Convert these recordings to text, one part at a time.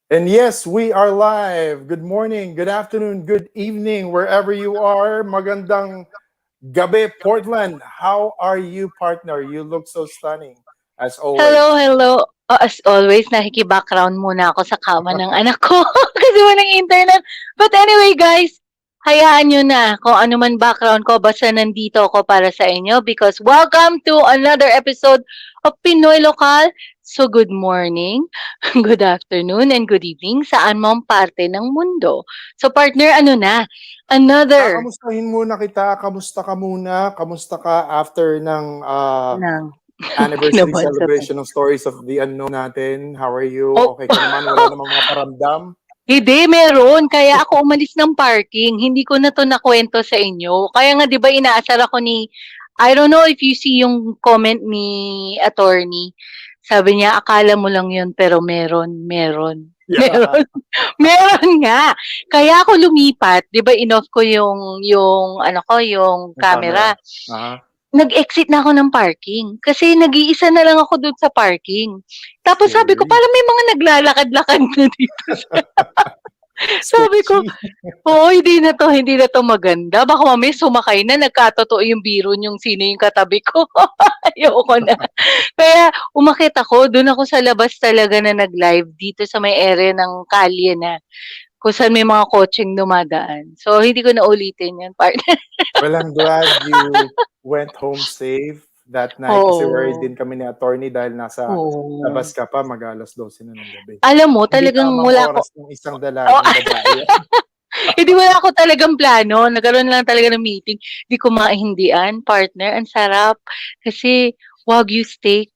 And yes, we are live. Good morning, good afternoon, good evening, wherever you are. Magandang gabi, Portland. How are you, partner? You look so stunning, as always. Hello, hello. As always, nakiki-background muna ako sa kama ng anak ko kasi walang internet. But anyway, guys, hayaan nyo na kung ano man background ko, basta nandito ako para sa inyo because welcome to another episode of Pinoy Lokal. So good morning, good afternoon, and good evening saan mong parte ng mundo. So partner, ano na? Another Kakamustahin muna kita. Kamusta ka muna? Kamusta ka after ng ng anniversary kinabukasan. celebration ng Stories of the Unknown natin? How are you? Oh, Okay ka naman? Wala namang mga paramdam? hindi, meron. Kaya ako umalis ng parking. Hindi ko na 'to nakuwento sa inyo. Kaya nga 'di ba inaasar ako ni I don't know if you see yung comment ni attorney. Sabi niya, "Akala mo lang 'yun pero meron, meron, Yeah. meron." Meron nga. Kaya ako lumipat, 'di ba in-off ko yung ano ko, yung Yung camera. camera. Aha. Nag-exit na ako ng parking kasi nag-iisa na lang ako dun sa parking. Tapos sabi ko, Scary. "Parang may mga naglalakad-lakad na dito." Sabi ko, Sketchy. "Oo, hindi na 'to maganda. Baka mamaya sumakay na, nagkatotoo yung biro niyong sino yung katabi ko." Ayoko na. Kaya umakyat ako, dun ako sa labas talaga na nag-live dito sa may area ng kalye na kung saan may mga kotseng dumadaan. So, hindi ko na ulitin 'yan, partner. Well, I'm glad you went home safe that night kasi worried Oo, din kami ni attorney dahil nasa oo. labas ka pa mag-12 na ng gabi. Alam mo Hindi talagang tamang wala ko oras ng isang oo, dalagang babae yan. hindi wala ako talagang plano, nagkaroon lang talaga ng meeting. 'Di ko maintindihan, partner, ang sarap kasi Wagyu steak.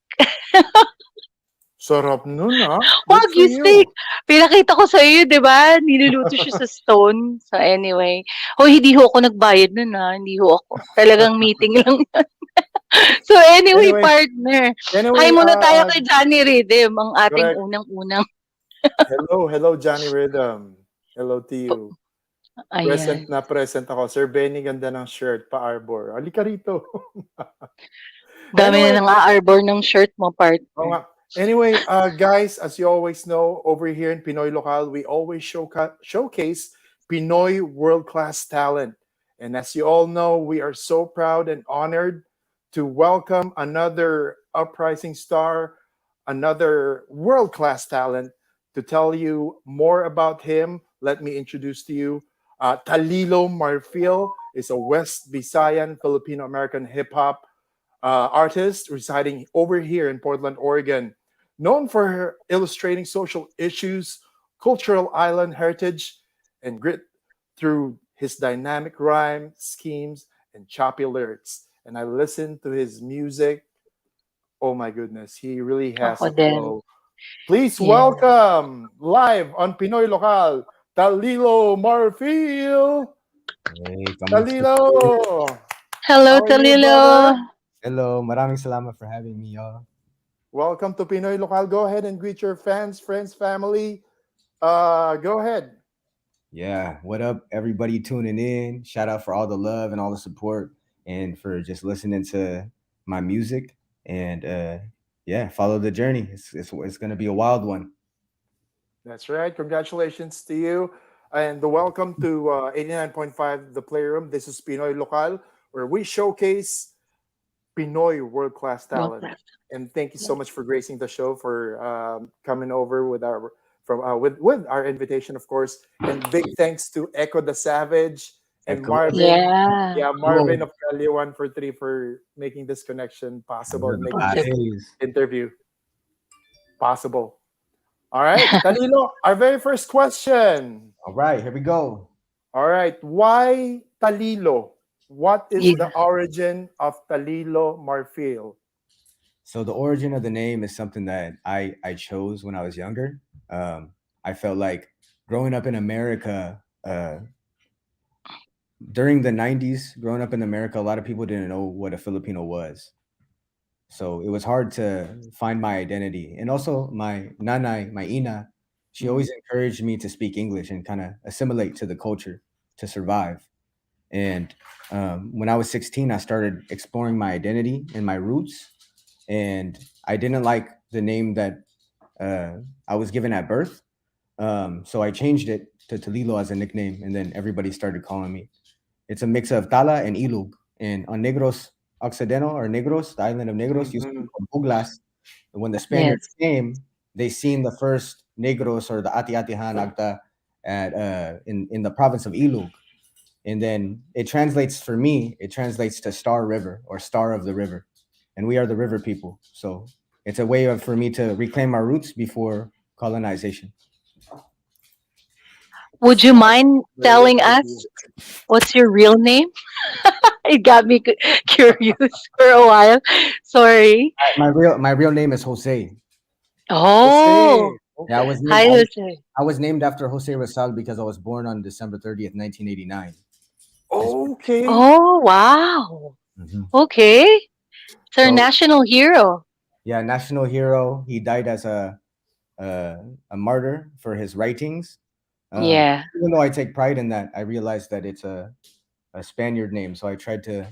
Sarap nun, Good for Wagyu steak, you. pinakita ko sa iyo 'di ba, niluluto siya sa stone. So anyway, hoy hindi ho ako nagbayad nun, hindi ho ako. Talagang meeting lang yun. So anyway, Anyway, partner, hi anyway, muna tayo kay Johnny Rhythm, ang ating correct. unang-unang Hello, Johnny Rhythm. Hello to you. ayan, Present ako. Sir Benny, ganda ng shirt, pa-arbor. Halika rito. dami na Anyway, nang-aarbor ng shirt mo, oo partner. nga. Anyway, guys, as you always know, over here in Pinoy Lokal, we always showcase Pinoy world-class talent. And as you all know, we are so proud and honored to welcome another uprising star, another world-class talent. To tell you more about him, let me introduce to you Talilo Marfil is a West Visayan Filipino-American hip-hop artist residing over here in Portland, Oregon, known for her illustrating social issues, cultural island heritage, and grit through his dynamic rhyme schemes and choppy lyrics. And I listen to his music. Oh my goodness, he really has Ako a din, flow. Please yeah. welcome live on Pinoy Lokal, Talilo Marfil. Hey, kamusta Talilo, po? Hello, how are you, Talilo. brother? Hello, maraming salamat for having me, y'all. Welcome to Pinoy Lokal. Go ahead and greet your fans, friends, family. Go ahead. Yeah, what up, everybody tuning in? Shout out for all the love and all the support, and for just listening to my music. And yeah, follow the journey. It's gonna be a wild one. That's right. Congratulations to you. And the welcome to 89.5 The Playroom. This is Pinoy Lokal, where we showcase Pinoy world class Well, talent. that's- And thank you yeah. so much for gracing the show, for coming over with our with our invitation, of course. And big thanks to Echo the Savage and Echo, Marvin. Yeah. Yeah, Marvin oh, of Calio 143 for making this connection possible those are and the making this Possible. guys. interview possible. All right, Talilo, our very first question. All right, here we go. All right, why Talilo? What is the Yeah. origin of Talilo Marfil? So the origin of the name is something that I chose when I was younger. I felt like growing up in America, during the 90s, growing up in America, a lot of people didn't know what a Filipino was. So it was hard to find my identity. And also my nanay, my ina, she Mhm. always encouraged me to speak English and kind of assimilate to the culture to survive. And when I was 16, I started exploring my identity and my roots. And I didn't like the name that uh, I was given at birth. So I changed it to Talilo as a nickname. And then everybody started calling me. It's a mix of Tala and Ilug. And on Negros Occidentalo, or Negros, the island of Negros, used to be Mhm. called Buglas. And when the Spaniards Yes. came, they seen the first Negros, or the Ati-Atihan Agta, at in the province of Ilug. And then it translates, for me, it translates to Star River, or Star of the River. And we are the river people. So it's a way of for me to reclaim our roots before colonization. Would you Wow, mind very good telling idea. us what's your real name? It got me curious for a while. Sorry. My real name is Jose. Oh, Jose. Yeah, Okay. hi, Jose. I was named after Jose Rizal because I was born on December 30th, 1989. His Okay. Oh, wow. Mhm. Okay. It's our So national hero. yeah, national hero. He died as a, a martyr for his writings. Um, Yeah. Even though I take pride in that, I realized that it's a Spaniard name, so I tried to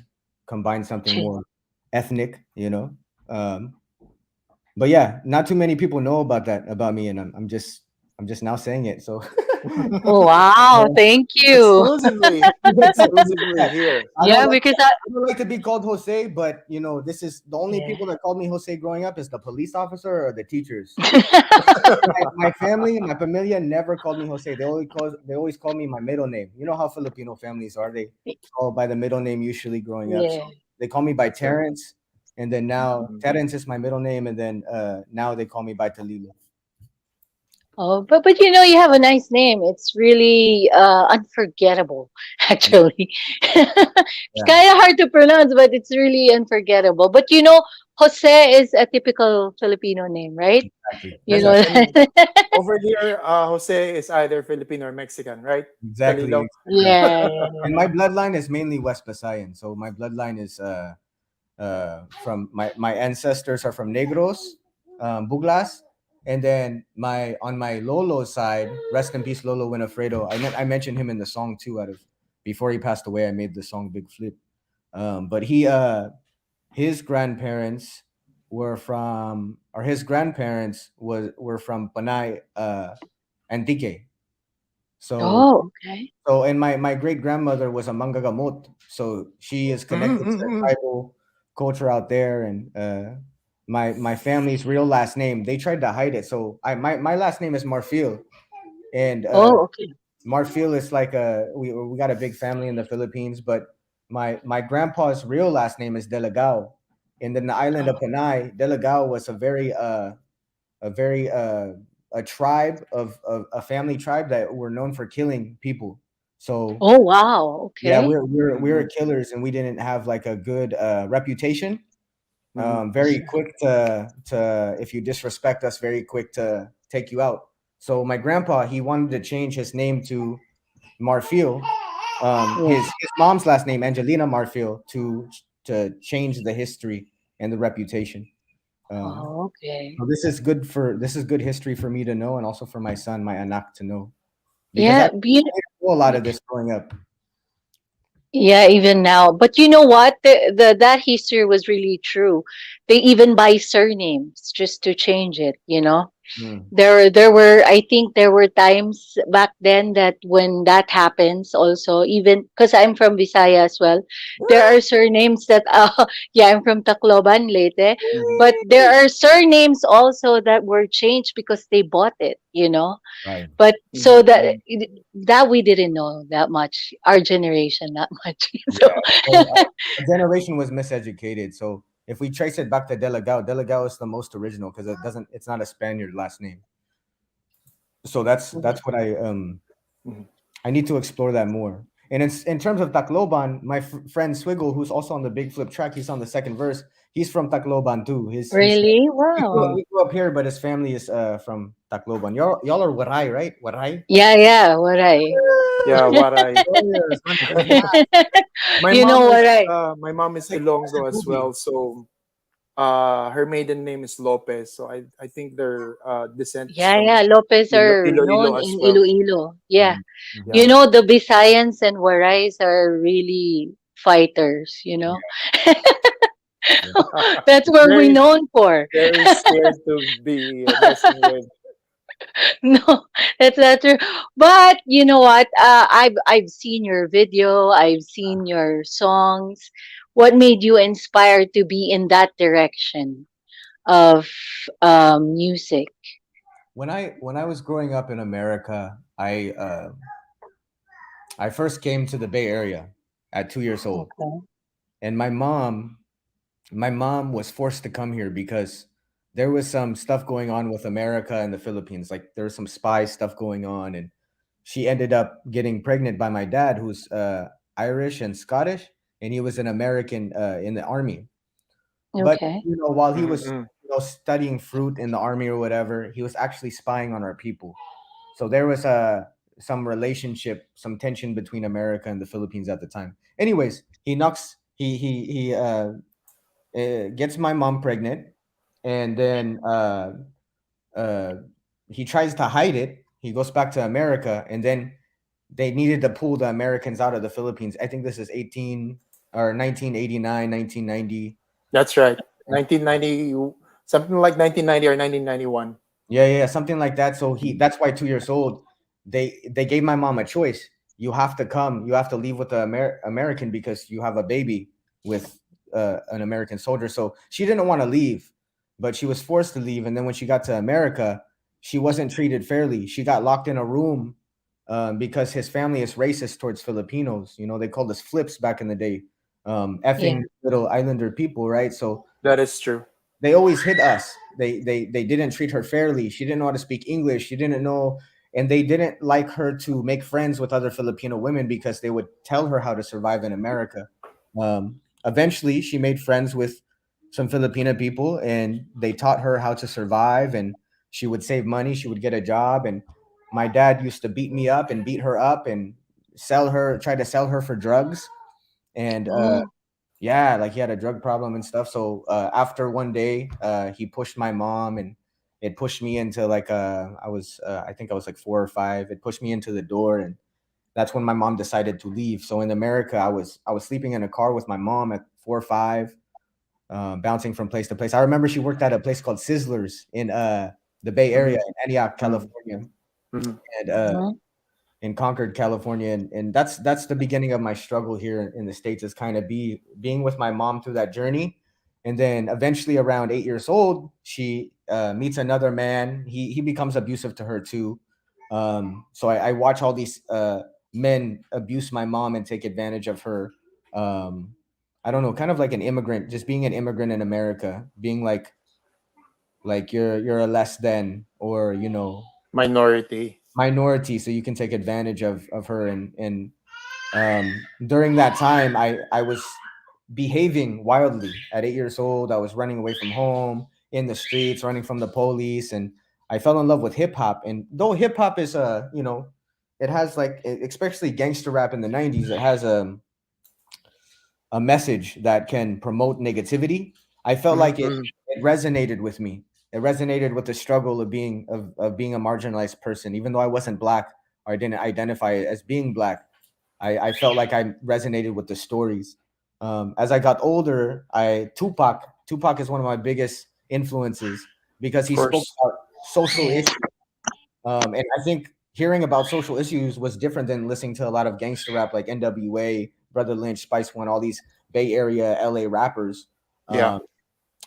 combine something Gee. more ethnic, you know. Um, but yeah, not too many people know about that about me, and I'm just now saying it. So Oh, wow. yeah. Thank you. Exclusively. Exclusively here. I don't Yeah, like because I, I don't like to be called Jose, but this is the only yeah. people that called me Jose growing up is the police officer or the teachers. My family, my familia never called me Jose. They always call me my middle name. You know how Filipino families are. They call by the middle name usually growing up. So Yeah. they call me by That's right. Terrence, and then now Mhm. Terrence is my middle name, and then now they call me by Talilo. Oh, but you have a nice name. It's really unforgettable, actually. It's Yeah, kind of hard to pronounce, but it's really unforgettable. But Jose is a typical Filipino name, right? exactly. You And Exactly. know and that? over here, Jose is either Filipino or Mexican, right? Exactly. Talilo. Exactly. Yeah, yeah, And my bloodline is mainly West Pasayan. So my bloodline is from my ancestors are from Negros, Buglas, and then my on my Lolo side, rest in peace, Lolo Winifredo. I mentioned him in the song too. Out of before he passed away, I made the song Big Flip. But his grandparents his grandparents were from Panay, Antique. So Oh, okay. and my great grandmother was a Manggagamot, so she is connected to the Mhm. tribal culture out there. And my family's real last name, they tried to hide it. So my last name is Marfil, and Oh, okay. Marfil is like we got a big family in the Philippines, but my grandpa's real last name is Delegao, and then the island of Panay, Delegao was a very a tribe of a family tribe that were known for killing people. So Oh, wow. yeah, Okay. we're killers, and we didn't have like a good reputation. Mhm. Very quick to if you disrespect us, very quick to take you out. So my grandpa, he wanted to change his name to Marfil, Yeah. his mom's last name Angelina Marfil, to change the history and the reputation. Um, Oh, okay. so this is good history for me to know, and also for my son, my anak, to know, because Yeah. know a lot of this growing up. Yeah, even now. But you know what? The that history was really true. They even buy surnames just to change it, you know? Mm, There were, I think there were times back then that when that happens also, even because I'm from Visaya as well, there are surnames that yeah, I'm from Tacloban, Leyte, Mhm. but there are surnames also that were changed because they bought it, you know. right. But so Mhm. that we didn't know that much, our generation, not much. Yeah. So So our generation was miseducated. So if we trace it back to Delegao, Delegao is the most original because it's not a Spaniard last name. So that's what Mhm. I need to explore that more. And it's in terms of Tacloban, my friend Swiggle, who's also on the Big Flip track, he's on the second verse. He's from Tacloban too. He's really, he wow. grew up here, but his family is from Tacloban. Y'all are Waray, right? Waray. Yeah, yeah, what I. Yeah, what I Warriors, hunters, man. You know what I. my mom is Like Ilonggo a as movie. well. So her maiden name is Lopez. So I think their descent is Yeah, from yeah, Lopez are Iloilo known as in well. Iloilo. Yeah. Mhm, mhm. You Yeah. know, the Visayans and Warais are really fighters, you know. Yeah. That's what we're very known for. very scared to be messing with. No, that's not true. But you know what? I've seen your video. I've seen your songs. What made you inspired to be in that direction of music? When I was growing up in America, I first came to the Bay Area at 2 years old, Okay. and my mom was forced to come here because there was some stuff going on with America and the Philippines. Like there was some spy stuff going on, and she ended up getting pregnant by my dad, who's Irish and Scottish, and he was an American in the army. But Okay. while he was Mm-mm. studying fruit in the army or whatever, he was actually spying on our people. So there was some relationship, some tension between America and the Philippines at the time. Anyways, he knocks he gets my mom pregnant, and then uh, he tries to hide it. He goes back to America, and then they needed to pull the Americans out of the Philippines. I think this is 1989, 1990. That's right. 1990, something like 1990 or 1991. Yeah, yeah, something like that. So that's why 2 years old, they gave my mom a choice. You have to come. You have to leave with the American because you have a baby with an American soldier. So she didn't want to leave, but she was forced to leave. And then when she got to America, she wasn't treated fairly. She got locked in a room because his family is racist towards Filipinos. They called us flips back in the day, Yeah. effing little islander people, right? So That is true. they always hit us. They didn't treat her fairly. She didn't know how to speak English. She didn't know, and they didn't like her to make friends with other Filipino women because they would tell her how to survive in America. Eventually, she made friends with some Filipino people, and they taught her how to survive. And she would save money. She would get a job. And my dad used to beat me up and beat her up and try to sell her for drugs. And Oh. yeah, like he had a drug problem and stuff. So after one day, he pushed my mom, and it pushed me into like I think I was like 4 or 5. It pushed me into the door, and that's when my mom decided to leave. So in America, I was sleeping in a car with my mom at 4 or 5, bouncing from place to place. I remember she worked at a place called Sizzlers in the Bay Area Mhm. in Antioch, Mhm. California, Mhm. and Mhm. in Concord, California, and that's the beginning of my struggle here in the States, is kind of being with my mom through that journey. And then eventually around 8 years old, she meets another man. He becomes abusive to her too. So I watch all these men abuse my mom and take advantage of her. Um, I don't know, kind of like an immigrant, just being an immigrant in America, being like you're a less than, or Minority. minority, so you can take advantage of her. And during that time, I was behaving wildly at 8 years old. I was running away from home, in the streets, running from the police, and I fell in love with hip hop. And though hip hop is it has like, especially gangster rap in the 90s, it has a message that can promote negativity. I felt Mhm. like it, Mhm. it resonated with me. It resonated with the struggle of being a marginalized person. Even though I wasn't black, or I didn't identify as being black. I felt like I resonated with the stories. As I got older, Tupac is one of my biggest influences because Of he spoke course. about social Yeah. issues. And I think hearing about social issues was different than listening to a lot of gangster rap like NWA, Brother Lynch, Spice One, all these Bay Area LA rappers. Yeah. Um,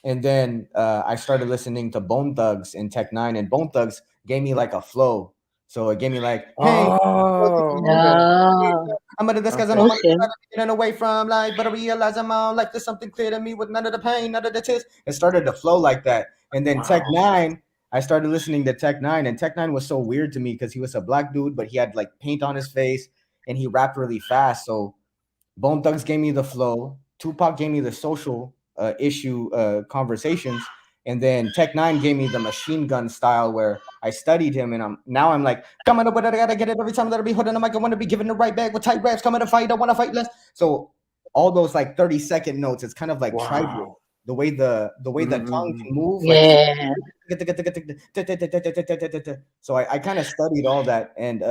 and then I started listening to Bone Thugs and Tech Nine, and Bone Thugs gave me like a flow. So it gave me like, hey, Oh, No. I'm gonna discuss. I okay. don't want Okay. to get away from life, but I realize I'm all like there's something clear to me with none of the pain, none of the tears. It started to flow like that, and then Tech Wow. Nine. I started listening to Tech Nine, and Tech Nine was so weird to me because he was a black dude, but he had like paint on his face, and he rapped really fast. So Bone Thugs gave me the flow. Tupac gave me the social issue conversations, and then Tech Nine gave me the machine gun style where I studied him, and I'm like, coming up with it, I gotta get it every time that I be holding the mic. I want to be given the right back with tight raps. Coming to fight, I want to fight less. So all those like 30-second notes, it's kind of like tribal. Wow. The way the tongue Mm-hmm. can move, like Yeah. so I kind of studied all that, and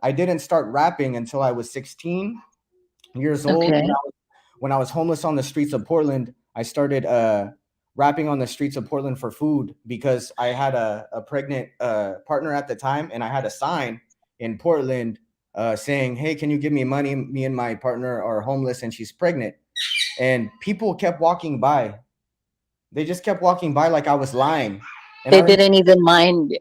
I didn't start rapping until I was 16 years old. Okay. When I was homeless on the streets of Portland, I started rapping on the streets of Portland for food because I had a pregnant partner at the time, and I had a sign in Portland saying, "Hey, can you give me money? Me and my partner are homeless, and she's pregnant." And people kept walking by. They just kept walking by like I was lying. And I They remember, didn't even mind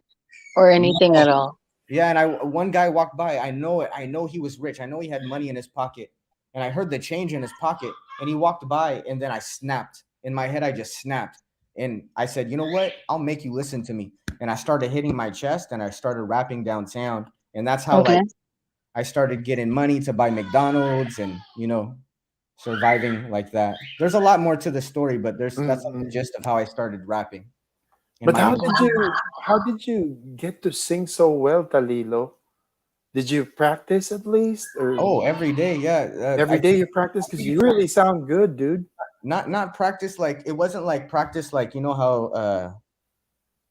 or anything no, at all. yeah, and I one guy walked by. I know it. I know he was rich. I know he had money in his pocket. And I heard the change in his pocket. And he walked by, and then I snapped. In my head, I just snapped. And I said, you know what? I'll make you listen to me. And I started hitting my chest, and I started rapping downtown. And that's how like Okay. I started getting money to buy McDonald's and surviving like that. There's a lot more to the story, but that's like the Mm-hmm. gist of how I started rapping in But my how own. did you get to sing so well, Talilo? Did you practice at least, or Oh, every day, yeah. every day you practice? Because you really sound good, dude. Not practice like it wasn't like practice like how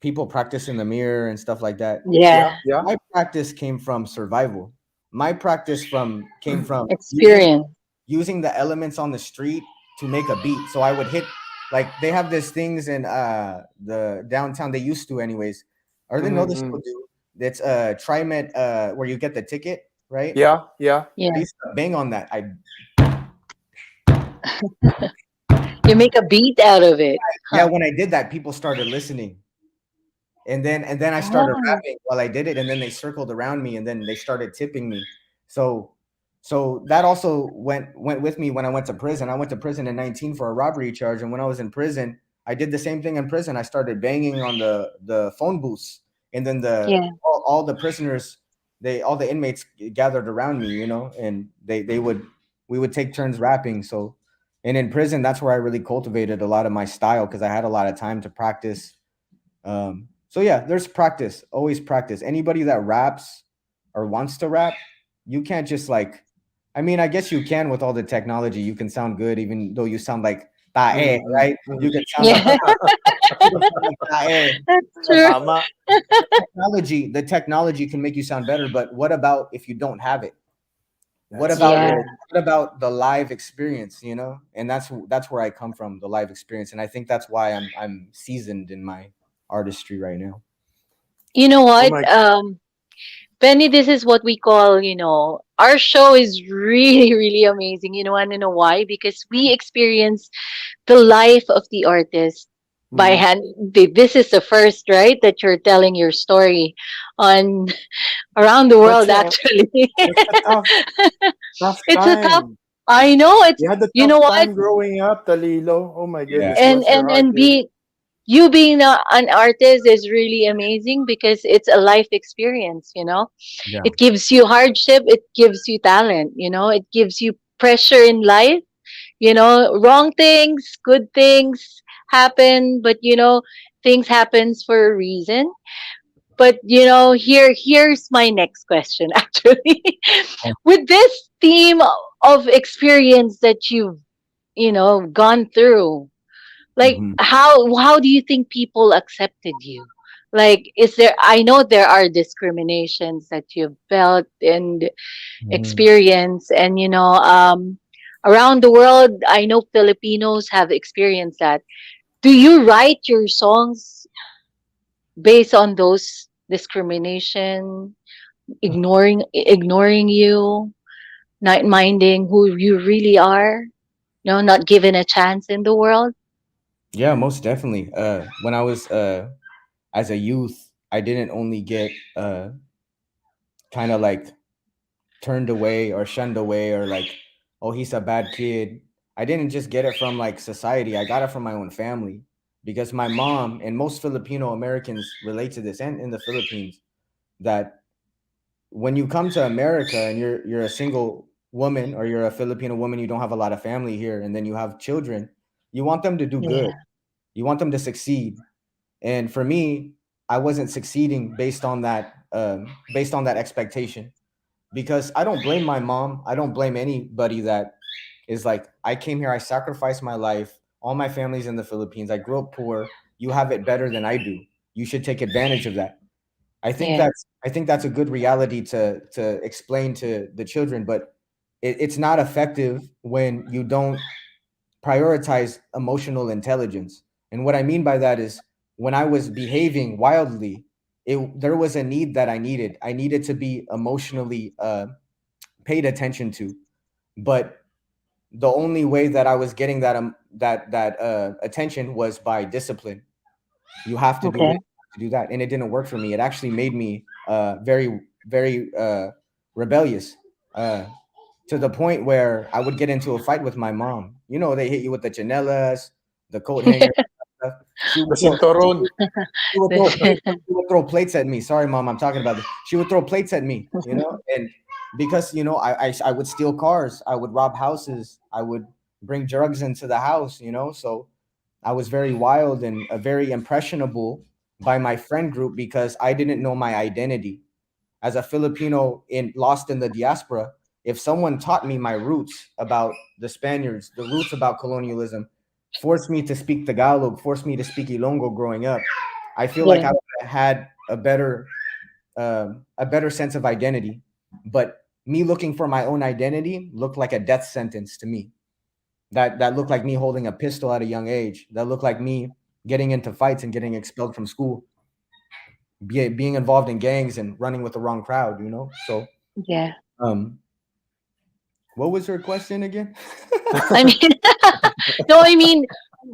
people practice in the mirror and stuff like that. Yeah. Yeah, yeah. My practice came from survival. My practice from came from Experience. using the elements on the street to make a beat. So I would hit like they have these things in the downtown. They used to anyways, or they know they Mm-hmm. still do. That's TriMet where you get the ticket, right? Yeah, yeah. I Yeah. used to bang on that. I You make a beat out of it. Yeah, Huh. when I did that, people started listening. And then I started Oh. rapping while I did it, and then they circled around me, and then they started tipping me. So so that also went with me when I went to prison. I went to prison in 19 for a robbery charge, and when I was in prison, I did the same thing in prison. I started banging on the phone booths, and then Yeah. all the prisoners, they all the inmates gathered around me, and they would we would take turns rapping. So and in prison, that's where I really cultivated a lot of my style because I had a lot of time to practice. So yeah, there's practice, always practice. Anybody that raps or wants to rap, you can't just like, I mean, I guess you can with all the technology. You can sound good even though you sound like tae, Mm-hmm. right? You can sound like Yeah. tae. That's But true. Tama. the technology can make you sound better, but what about if you don't have it? What That's about Yeah. true. what about the live experience, And that's where I come from, the live experience. And I think that's why I'm seasoned in my artistry right now. You know Oh what? my. Penny, this is what we call, our show is really, really amazing. You know, want to know why? Because we experience the life of the artist by Mhm. hand. This is the first, right, that you're telling your story on around the That's world, a actually. that's a tough It's a tough. time. I know it's. You had a You tough know what? time growing up, Talilo. Oh my Yeah. goodness, And bless your and heart, and dude. be you being an artist is really amazing because it's a life experience. Yeah. It gives you hardship. It gives you talent. It gives you pressure in life. Wrong things, good things happen, but things happens for a reason. But here's my next question actually. With this theme of experience that you've gone through, like Mhm. how do you think people accepted you? Like, is there, I know there are discriminations that you've felt and Mhm. experienced, and, around the world, I know Filipinos have experienced that. Do you write your songs based on those discrimination, ignoring you, not minding who you really are, not given a chance in the world? Yeah, most definitely. When I was as a youth, I didn't only get kind of like turned away or shunned away or like, oh, he's a bad kid. I didn't just get it from like society. I got it from my own family because my mom and most Filipino Americans relate to this, and in the Philippines, that when you come to America and you're a single woman or you're a Filipino woman, you don't have a lot of family here, and then you have children, you want them to do good. Yeah. You want them to succeed. And for me, I wasn't succeeding based on that expectation, because I don't blame my mom. I don't blame anybody that is like, I came here, I sacrificed my life. All my family's in the Philippines. I grew up poor. You have it better than I do. You should take advantage of that. Yeah. I think that's a good reality to explain to the children, but it's not effective when you don't prioritize emotional intelligence. And what I mean by that is, when I was behaving wildly, there was a need that I needed. I needed to be emotionally paid attention to, but the only way that I was getting that attention was by discipline. You have to do Okay. this, to do that, and it didn't work for me. It actually made me very rebellious, uh, to the point where I would get into a fight with my mom. You know, they hit you with the chanelas, the coat hanger. Stuff. She The would throw, Cinturon. she would throw plates. She would throw plates at me. Sorry, mom, I'm talking about this. She would throw plates at me. You know, and because I would steal cars, I would rob houses, I would bring drugs into the house. So I was very wild and very impressionable by my friend group because I didn't know my identity as a Filipino in lost in the diaspora. If someone taught me my roots about the Spaniards, the roots about colonialism, forced me to speak Tagalog, forced me to speak Ilonggo growing up, I feel like Yeah. I would have had a better sense of identity. But me looking for my own identity looked like a death sentence to me. That looked like me holding a pistol at a young age. That looked like me getting into fights and getting expelled from school, being involved in gangs and running with the wrong crowd. So Yeah. um, what was her question again? I mean, no, I mean,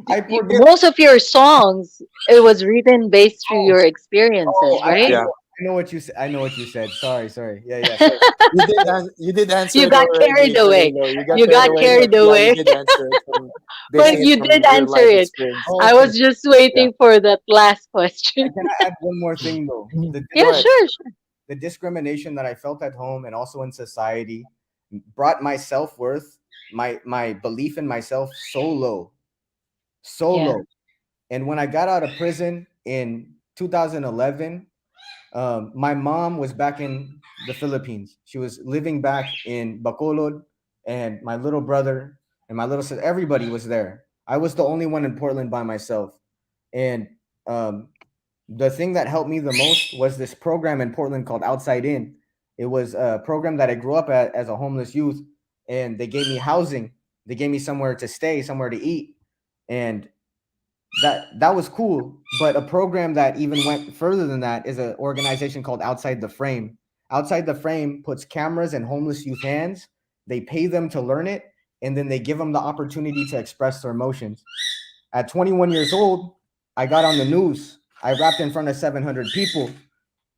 I forget. most of your songs, it was written based through Oh, your oh, experiences, right? Yeah. I know what you said. I know what you said. Sorry. Yeah, yeah. So You did answer You it got already, carried away. Talilo. You got You carried got away, but carried yeah, you away. did answer it from But basing it you from did your answer life it. experiences. I okay. was just Yeah. waiting for that last question. Can I add one more thing though? Go Yeah, ahead. sure, sure. The discrimination that I felt at home and also in society brought my self worth, my belief in myself so Yeah. low. And when I got out of prison in 2011, my mom was back in the Philippines. She was living back in Bacolod, and my little brother and my little sister, everybody was there. I was the only one in Portland by myself. And um, the thing that helped me the most was this program in Portland called Outside In. It was a program that I grew up at as a homeless youth, and they gave me housing. They gave me somewhere to stay, somewhere to eat, and that was cool. But a program that even went further than that is an organization called Outside the Frame. Outside the Frame puts cameras in homeless youth hands. They pay them to learn it, and then they give them the opportunity to express their emotions. At 21 years old, I got on the news. I rapped in front of 700 people.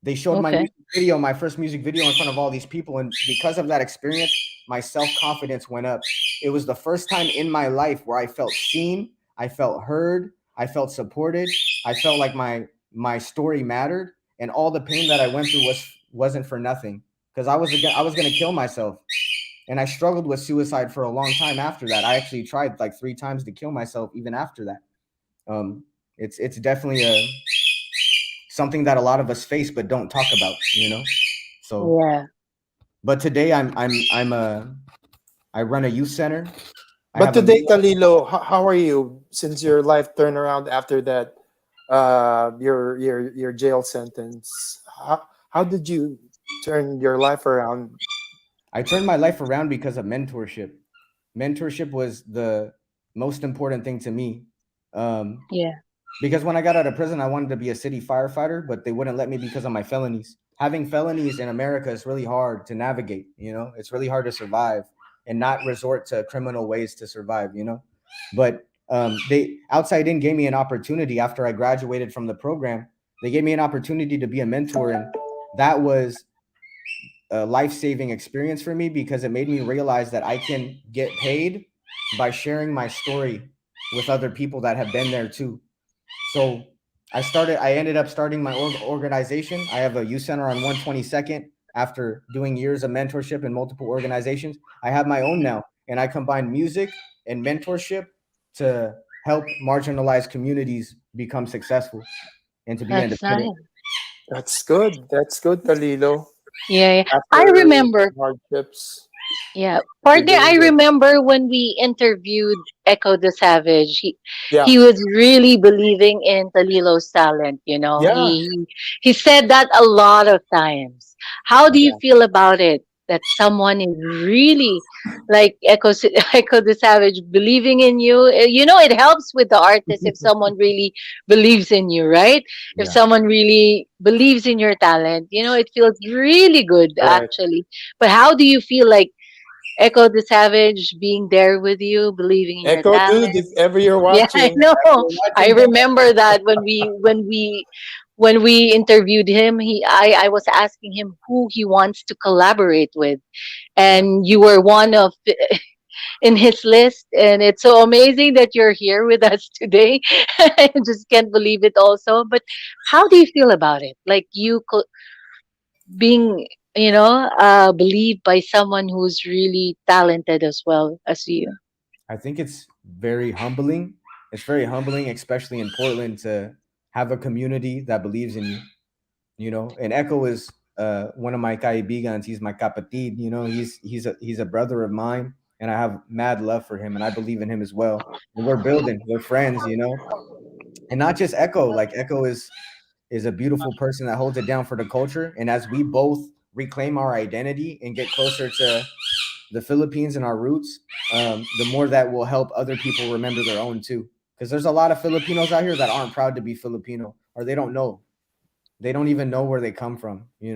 They showed my Okay. music video, my first music video in front of all these people. And because of that experience, my self confidence went up. It was the first time in my life where I felt seen, I felt heard, I felt supported, I felt like my story mattered. And all the pain that I went through wasn't for nothing. Because I was gonna kill myself. And I struggled with suicide for a long time after that. I actually tried like 3 times to kill myself even after that. Um, it's definitely a something that a lot of us face but don't talk about. So, Yeah. but today I run a youth center. I But have a today, Talilo, how are you since your life turned around after that your jail sentence. How did you turn your life around? I turned my life around because of mentorship. Mentorship was the most important thing to me. Um, Yeah. because when I got out of prison, I wanted to be a city firefighter, but they wouldn't let me because of my felonies. Having felonies in America is really hard to navigate. It's really hard to survive and not resort to criminal ways to survive. But they outside in gave me an opportunity after I graduated from the program. They gave me an opportunity to be a mentor, and that was a life-saving experience for me because it made me realize that I can get paid by sharing my story with other people that have been there too. So I ended up starting my organization. I have a youth center on 122nd. After doing years of mentorship in multiple organizations, I have my own now, and I combine music and mentorship to help marginalized communities become successful and to be That's independent. nice. That's good. That's good, Talilo. Yeah, yeah. I After remember. hardships, Yeah, you're partner. doing I good. remember when we interviewed Echo the Savage. Yeah, He was really believing in Talilo's talent. You know, yeah. he said that a lot of times. How do you Yeah. feel about it? That someone is really like Echo the Savage believing in you. You know, it helps with the artist if someone really believes in you, right? If Yeah. someone really believes in your talent, you know, it feels really good Right. actually. But how do you feel like Echo the Savage being there with you, believing in your Echo, dude, talent? if ever you're Yeah, I watching, know. We're I watching, bro. remember that when we interviewed him, I was asking him who he wants to collaborate with, Yeah. and you were one of in his list, and it's so amazing that you're here with us today. I just can't believe it also. But how do you feel about it? Like being, believed by someone who's really talented as well as you. I think it's very humbling. It's very humbling, especially in Portland, to have a community that believes in you. And Echo is one of my kaibigans. He's my kapatid. He's a brother of mine, and I have mad love for him, and I believe in him as well. And we're building. We're friends. And not just Echo. Like Echo is a beautiful person that holds it down for the culture. And as we both reclaim our identity and get closer to the Philippines and our roots, the more that will help other people remember their own too. Because there's a lot of Filipinos out here that aren't proud to be Filipino, or they don't know. They don't even know where they come from. I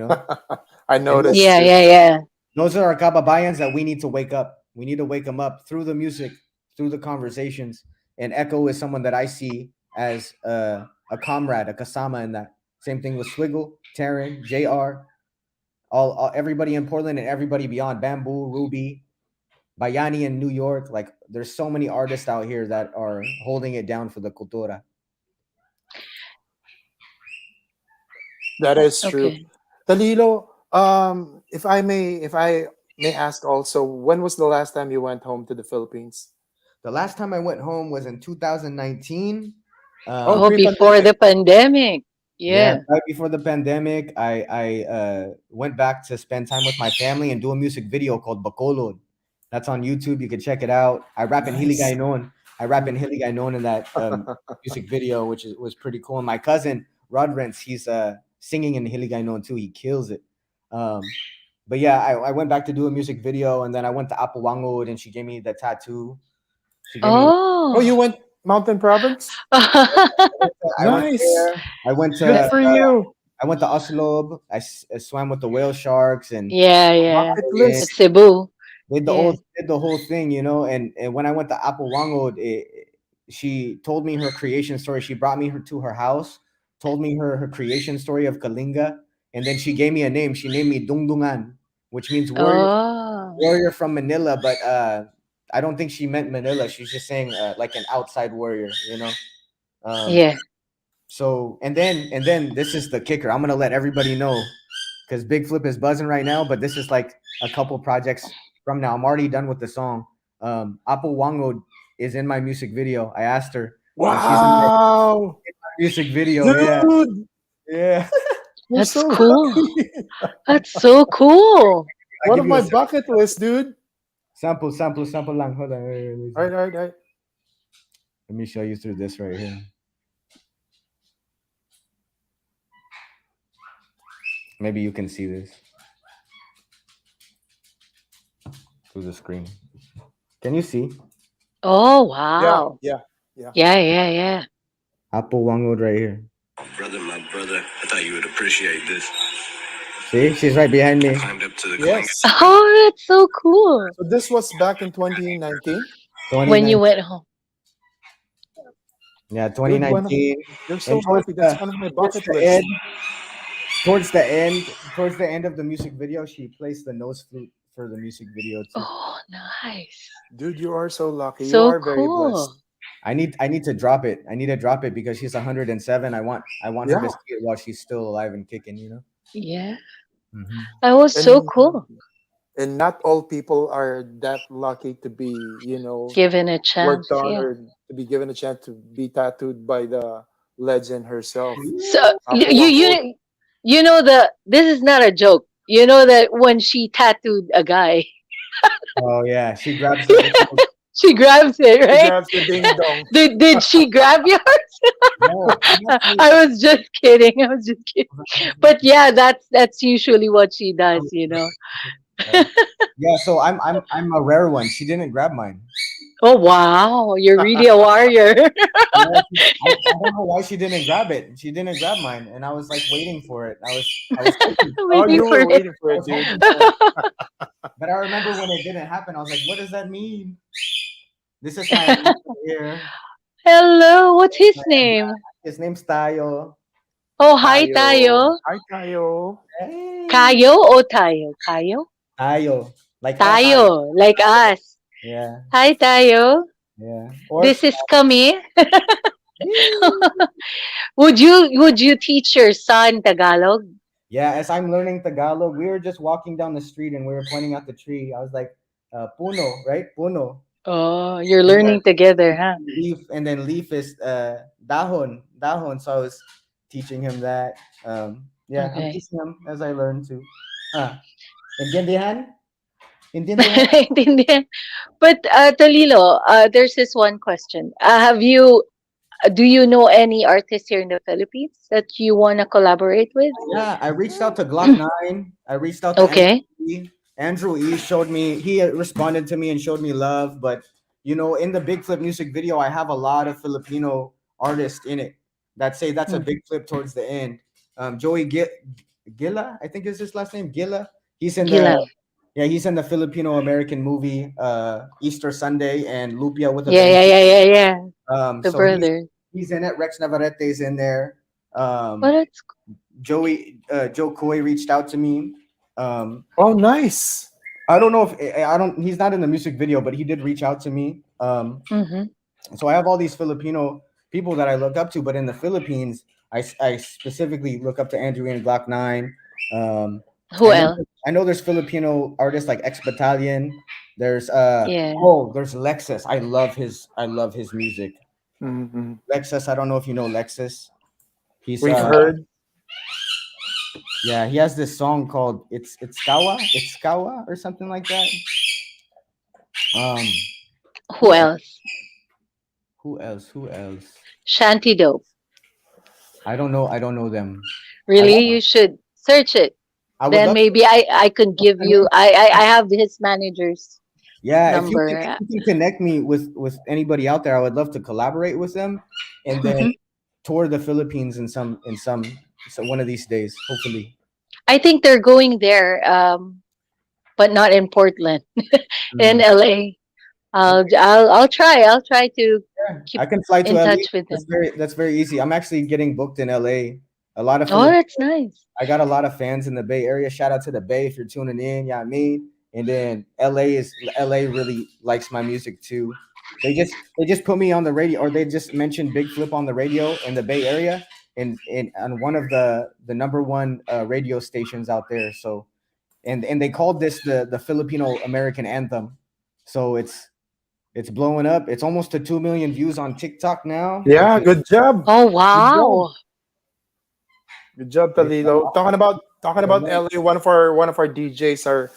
And noticed Yeah, too. yeah, yeah. those are our kababayans that we need to wake up. We need to wake them up through the music, through the conversations. And Echo is someone that I see as a comrade, a kasama in that. Same thing with Swiggle, Taryn, JR, all everybody in Portland and everybody beyond. Bamboo, Ruby, Bayani in New York. Like there's so many artists out here that are holding it down for the cultura. That is true. Okay. Talilo, if I may ask also, when was the last time you went home to the Philippines? The last time I went home was in 2019. Oh, Oh, Um, before pre-pandemic. the pandemic. yeah, Yeah. right before the pandemic, I went back to spend time with my family and do a music video called Bacolod. That's on YouTube. You can check it out. I rap in Nice. Hiligaynon. I rap in Mm. Hiligaynon in that music video, which was pretty cool. And my cousin Rodrance, he's singing in Hiligaynon too. He kills it. Um, but yeah, I went back to do a music video, and then I went to Apawangod, and she gave me the tattoo. She gave me. Oh, you Oh. went Mountain Province? I went Nice. there. Good for you. I went to Oslo. I swam with the whale sharks and Yeah, yeah. Bucket and At list. Cebu. did the Yeah. whole thing, And when I went to Apawangod, she told me her creation story. She brought me her to her house, told me her creation story of Kalinga, and then she gave me a name. She named me Dungdungan, which means Oh. warrior from Manila. But I don't think she meant Manila. She's just saying like an outside warrior. Um, Yeah. So and then this is the kicker. I'm gonna let everybody know because Big Flip is buzzing right now, but this is like a couple projects from now. I'm already done with the song. Apo Wango is in my music video. I asked her, and she's in my Wow. music video. Yeah, Dude, yeah. you're That's so cool. lucky. That's so cool. I One give of you a my bucket list, dude. sample lang. Hold on. All right, all right, all right. Let me show you through this right here. Maybe you can see this through the screen. Can you see? Oh, Yeah, wow. yeah, yeah. Yeah, yeah, yeah. Apo Wangud right here. Brother, my brother, I thought you would appreciate this. See, she's right behind me. Climbed up to the Yes. Kalinga. Oh, that's so cool. So this was back in 2019. When you 29. went home. Yeah, Dude, one of 2019. you're And so lucky. That's one of my towards bucket the lists. end, towards the end, towards the end of the music video, she plays the nose flute for the music video too. Oh, nice. Dude, you are so lucky. You So are very blessed. cool. I need to drop it. I need to drop it because she's 107. I want her to Yeah. see it while she's still alive and kicking. Yeah. Hmm. That was so And cool. not all people are that lucky to be, Given a worked chance. on Yeah. or to be given a chance to be tattooed by the legend herself. So Apo Wangod. you know this is not a joke. You know that when she tattooed a guy, Oh yeah, she grabs it. It's like, she grabs it, He right? grabs the ding dong. Did she grab yours? no, she actually. I was just kidding. I was just kidding. But yeah, that's usually what she does, you know. Yeah, so I'm a rare one. She didn't grab mine. Oh wow, you're really a warrior. Yeah, I don't know why she didn't grab it. She didn't grab mine, and I was like waiting for it. I was hoping, Oh, Waiting you for were it. waiting for I it, was dude. hoping for it. But I remember when it didn't happen. I was like, what does that mean? This is my ambassador here. Hello, what's his name? His name's Tayo. Oh, hi Tayo. tayo. Hi, Tayo. Hey, Kayo o tayo? Kayo? Tayo, like us. Tayo, like us. Yeah, Hi tayo. yeah. Or This is kami. Yay! Would you teach your son Tagalog? Yeah, as I'm learning Tagalog, we were just walking down the street and we were pointing out the tree. I was like, puno, right? Puno. Oh, you're And then learning together, huh? leaf, and then leaf is dahon, dahon. So I was teaching him that. Yeah, I'm Okay. teaching him as I learn too. Ah, intindihan? Intindihan? Naintindihan. But Talilo, there's this one question. Do you know any artists here in the Philippines that you want to collaborate with? Yeah, I reached out to Glock 9. I reached out to Andrew Okay. E. Andrew E showed me, he responded to me and showed me love. But, in the Big Flip music video, I have a lot of Filipino artists in it that say that's a Mhm. big flip towards the end. Joey Gila, I think is his last name, Gila. He's in the, Gila. yeah, he's in the Filipino American movie Easter Sunday and Lupia with a Yeah, yeah, Vengeance. yeah, yeah, yeah. The So he's brother. he's in it. Rex Navarrete is in there. But it's Joe Coy reached out to me. Oh, nice. I don't know if I don't. He's not in the music video, but he did reach out to me. mhm. So I have all these Filipino people that I look up to, but in the Philippines, I specifically look up to Andrew and Glock 9. Who I know else? I know there's Filipino artists like X Battalion. There's Yeah. there's Lexus. I love his music. Mhm. Lexus. I don't know if you know Lexus. He's We've heard. Yeah, he has this song called It's Kawa or something like that. Um, Who who else? else? Who else? Who else? Shanty Dope. I don't know them. I Really? want. You should search it. I would Then love. maybe I could give you I have his manager's Yeah, if number. you can connect me with anybody out there, I would love to collaborate with them, and then Mhm. tour the Philippines so one of these days, hopefully. I think they're going there, but not in Portland, in Mm. LA. I'll try. I'll try to Yeah, keep I can fly to in LA. touch with That's them. very easy. I'm actually getting booked in LA. A lot of Oh, that's nice. I got a lot of fans in the Bay Area. Shout out to the Bay if you're tuning in. Yeah, I mean. And then LA really likes my music too. They just put me on the radio, or they just mentioned Big Flip on the radio in the Bay Area, and on one of the number one radio stations out there. So and they called this the Filipino American anthem. So it's blowing up. It's almost to 2 million views on TikTok now. Yeah, good job. Oh Good job. wow. Good job, It's Talilo. Talking about awesome. LA, one of our DJs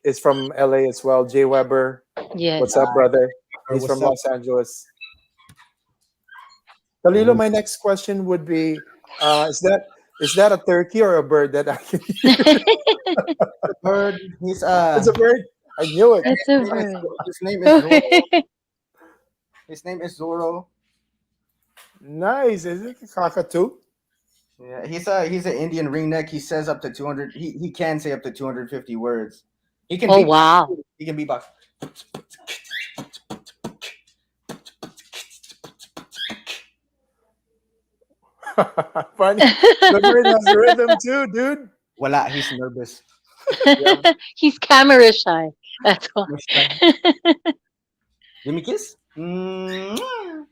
is from LA as well. Jay Weber. Yes. What's up, brother? He's What's from up? Los Angeles. Talilo, Ooh. my next question would be, is that Is that a turkey or a bird that I can hear? The bird. He's It's a bird. I knew it. That's a name is bird. his name is Zoro. Okay. His name is Zoro. Nice. Is it a cockatoo? Yeah, he's an Indian ringneck. He says up to 200. He can say up to 250 words. He can Oh beatbox. wow. He can beatbox. Funny. The bird has rhythm too, dude. Wala, he's nervous. Yeah. He's camera shy. That's why. Give me a kiss. Mm.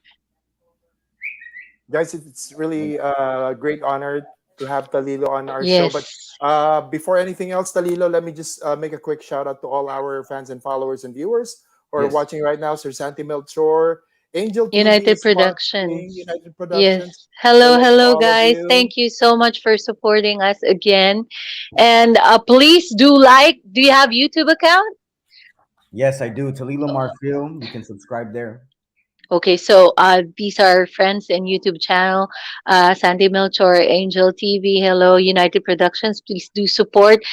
Guys, it's really a great honor to have Talilo on our show. But Yes. before anything else, Talilo, let me just make a quick shout out to all our fans and followers and viewers who are Yes. watching right now. Sir Santi Melchor, Angel TV United is watching, Productions. United Yes. Productions. Hello, Hello to hello, all of guys. you. Thank you so much for supporting us again. And please do like. Do you have YouTube account? Yes, I do. Talilo Marfil. You can subscribe there. Okay, so these are friends in YouTube channel. Sandy Melchor, Angel TV. Hello, United Productions. Please do support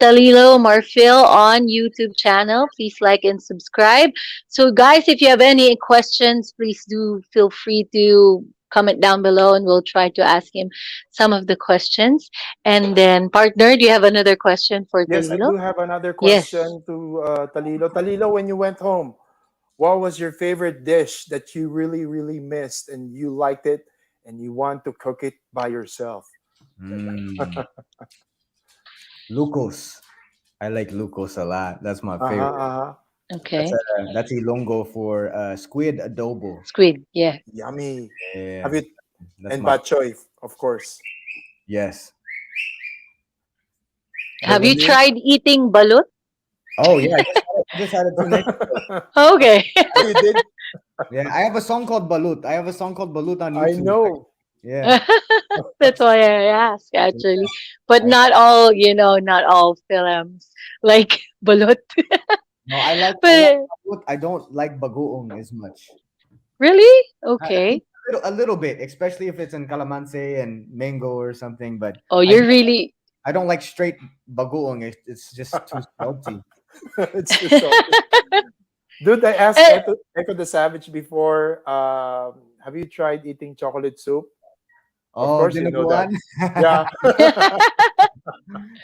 Talilo Marfil on YouTube channel. Please like and subscribe. So, guys, if you have any questions, please do feel free to comment down below, and we'll try to ask him some of the questions. And then, partner, do you have another question for Yes, I Talilo? do have another Yes. question to Talilo. Talilo, when you went home, what was your favorite dish that you really, really missed and you liked it and you want to cook it by yourself? Mm. Lucos. I like Lucos a lot. That's my Uh huh. favorite. Uh huh. Okay. That's Ilonggo for squid adobo. Squid. Yeah. Yummy. Have Yeah, you that's and my bok choy, of course. yes. Have you Bergedil. tried eating balut? Oh yeah, I just had it 2 nights ago. Okay. Oh, you did? Yeah, I have a song called Balut. I have a song called Balut on I YouTube. know. Yeah, That's why I asked actually. But I, not all, not all films like balut. no, I like But Balut. I don't like bagoong as much. really? I mean, Okay. a little bit, especially if it's in calamansi and mango or something. But Oh, I you're really I don't like straight bagoong. It's just too salty. It's too salty. Dude, I asked Eh, Echo the Savage before, have you tried eating chocolate soup? Of Oh, course, you know that. dinuguan. Yeah.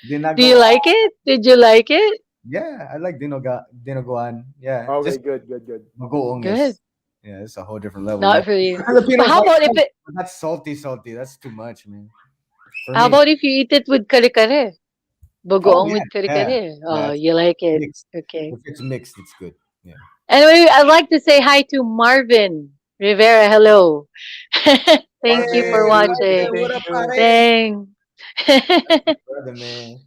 do you Dinago. like it? Did you like it? Yeah, I like dinuguan. Yeah, Okay, just good, good, good. bagoong Good. is yeah, it's a whole different level. Not for you. But Filipinos how like about if that, it but that's salty. That's too much, man. For how me. about if you eat it with kare-kare? Oh Bagoong yeah, with yeah, kare-kare. yeah. Oh, It's you like it. mixed. Okay. If it's mixed, it's good. Yeah. Anyway, I'd like to say hi to Marvin Rivera. Hello. Thank you Hey, for Marvin, thank you, watching. what thank up, you. pare? Thanks. Brother, man.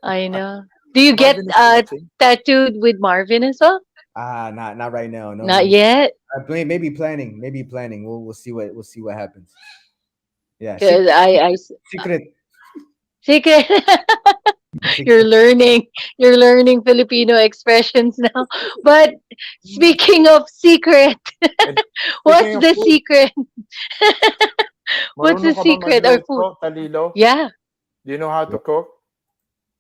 I know. Do you get Marvin is watching. tattooed with Marvin as well? Not right now. No, Not no. yet, Maybe planning. Maybe planning. We'll see what happens. Yeah. because Secret. secret. you're Secret. learning. You're learning Filipino expressions now. But speaking of secret, And what's speaking of the food, secret? What's the marunong ka ba secret or magluto, food? Talilo? Yeah, Do you know how to cook?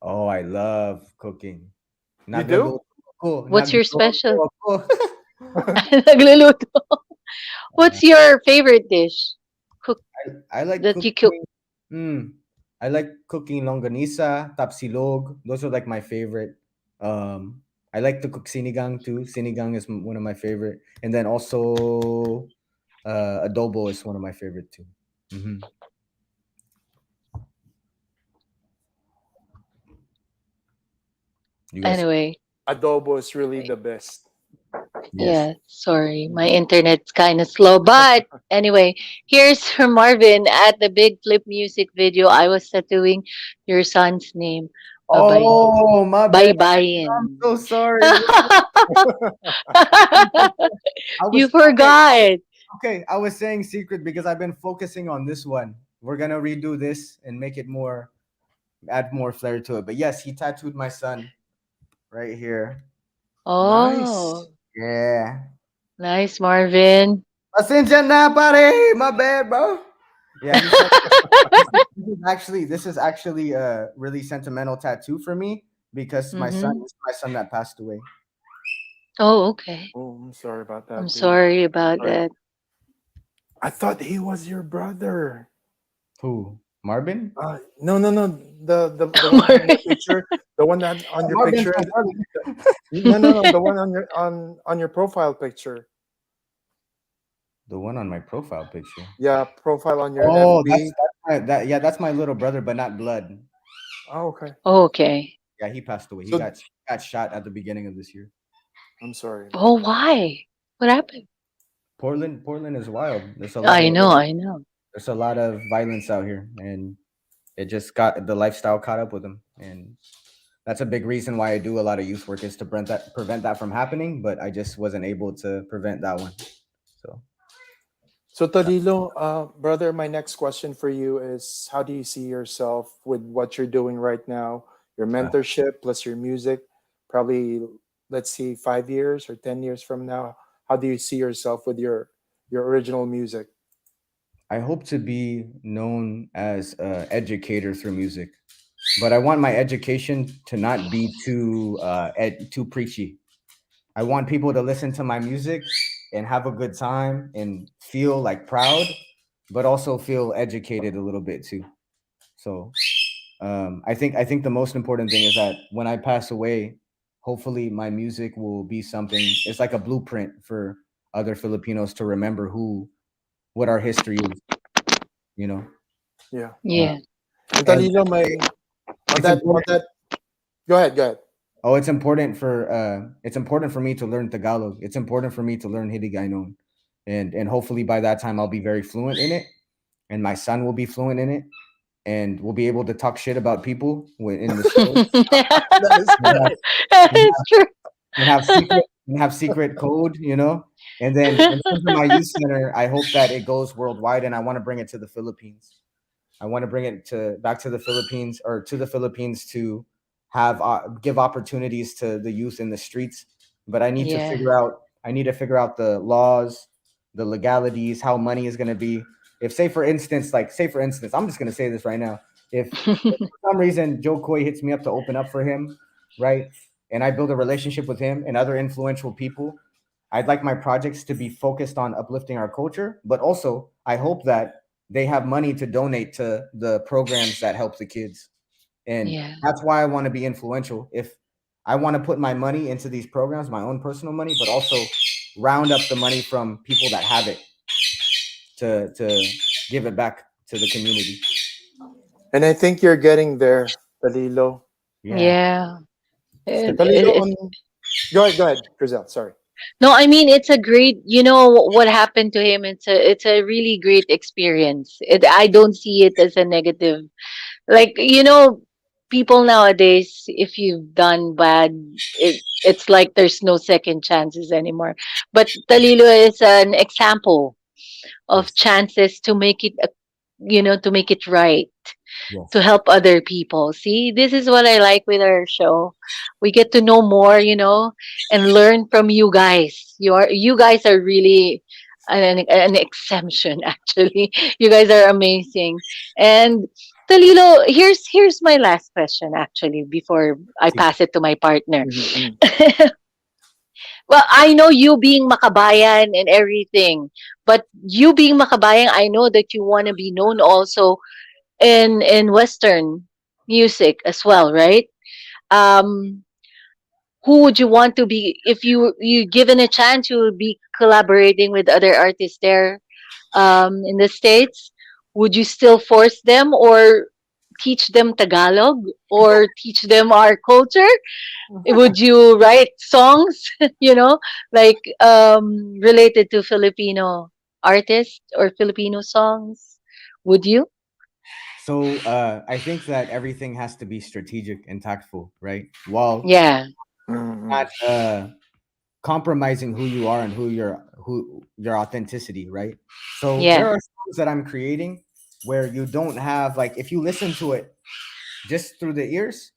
Oh, I love cooking. You do? Nagluluto ako. what's your special? Ako. Nagluluto. What's your favorite dish? Cook I like that you cook. cooking. Mm, I like cooking longanisa, tapsilog. Those are like my favorite. I like to cook sinigang too. Sinigang is one of my favorite, and then also adobo is one of my favorite too. Hmm. You guys, Anyway, Adobo is really the best. yes. yeah, sorry, my internet's kind of slow. But anyway, here's from Marvin at the Big Flip music video. I was tattooing your son's name. Bye Oh, my bye bad. bye. I'm so sorry. I You was okay. forgot. Okay, I was saying secret because I've been focusing on this one. We're gonna redo this and make it more, add more flair to it. But yes, he tattooed my son right here. Nice. Oh, Yeah. nice, Marvin. Pasensya na, pare. My bad, bro. Yeah, he this is actually a really sentimental tattoo for me because Mm-hmm. my son that passed away. Oh, okay. Oh, I'm sorry about I'm that, dude. sorry about Sorry. that. I thought he was your brother. Who? Marvin? No, no, no. The one on Sorry. your picture, the one that on your Marvin's picture. my brother. No, no, no. The one on your profile picture. The one on my profile picture. Yeah, profile on your Oh, FB. that's my little brother, but not blood. Oh, okay. Okay. Yeah, he passed away. He So got shot at the beginning of this year. I'm sorry about Oh, that. why? What happened? Portland is wild. I know, I know. There's a lot of violence out here, and it just got the lifestyle caught up with him, and that's a big reason why I do a lot of youth work is to prevent that from happening. But I just wasn't able to prevent that one. So So Talilo, brother, my next question for you is: how do you see yourself with what you're doing right now? Your uh, mentorship plus your music, probably let's see 5 years or 10 years from now. How do you see yourself with your original music? I hope to be known as an educator through music, but I want my education to not be too preachy. I want people to listen to my music and have a good time and feel like proud, but also feel educated a little bit too. So I think the most important thing is that when I pass away, hopefully my music will be something. It's like a blueprint for other Filipinos to remember who what our history is. You know, Yeah. uh, Yeah. And and Talilo, my it's on important. that. Go ahead. Go ahead. Oh, it's important for me to learn Tagalog. It's important for me to learn Hiligaynon, and hopefully by that time I'll be very fluent in it, and my son will be fluent in it, and we'll be able to talk shit about people in the store That is and right. It's true. have secret code, you know. And then in terms of my youth center, I hope that it goes worldwide, and I want to bring it to the Philippines. I want to bring it to back to the Philippines or to the Philippines to have give opportunities to the youth in the streets. But Yeah. I need to figure out the laws, the legalities, how money is going to be. If say for instance, I'm just going to say this right now. If for some reason Joe Coy hits me up to open up for him, right? And I build a relationship with him and other influential people, I'd like my projects to be focused on uplifting our culture, but also I hope that they have money to donate to the programs that help the kids. And Yeah. that's why I want to be influential. If I want to put my money into these programs, my own personal money, but also round up the money from people that have it to give it back to the community. And I think you're getting there, Talilo. Yeah. Yeah. So It, Talilo, it, on go ahead, Crizel. Sorry. no, I mean it's a great. You know what happened to him. It's a really great experience. I don't see it as a negative. Like people nowadays, if you've done bad, it's like there's no second chances anymore. But Talilo is an example of Yes. chances to make it, to make it right, to Yes. help other people. See, this is what I like with our show. We get to know more, and learn from you guys. You guys are really an exemption actually. You guys are amazing. And Talilo, here's my last question actually before I See, pass it to my partner. Mhm. Well, I know you being makabayan and everything, but you being makabayan, I know that you want to be known also in Western music as well, right? Um, who would you want to be if you given a chance? You would be collaborating with other artists there in the states. Would you still force them or teach them Tagalog or teach them our culture? Would you write songs, you know, like related to Filipino artists or Filipino songs? Would you? so I think that everything has to be strategic and tactful, right? While Yeah. Mhm. not compromising who you are and who your authenticity, right? So there Yeah. are songs that I'm creating where you don't have like if you listen to it just through the ears,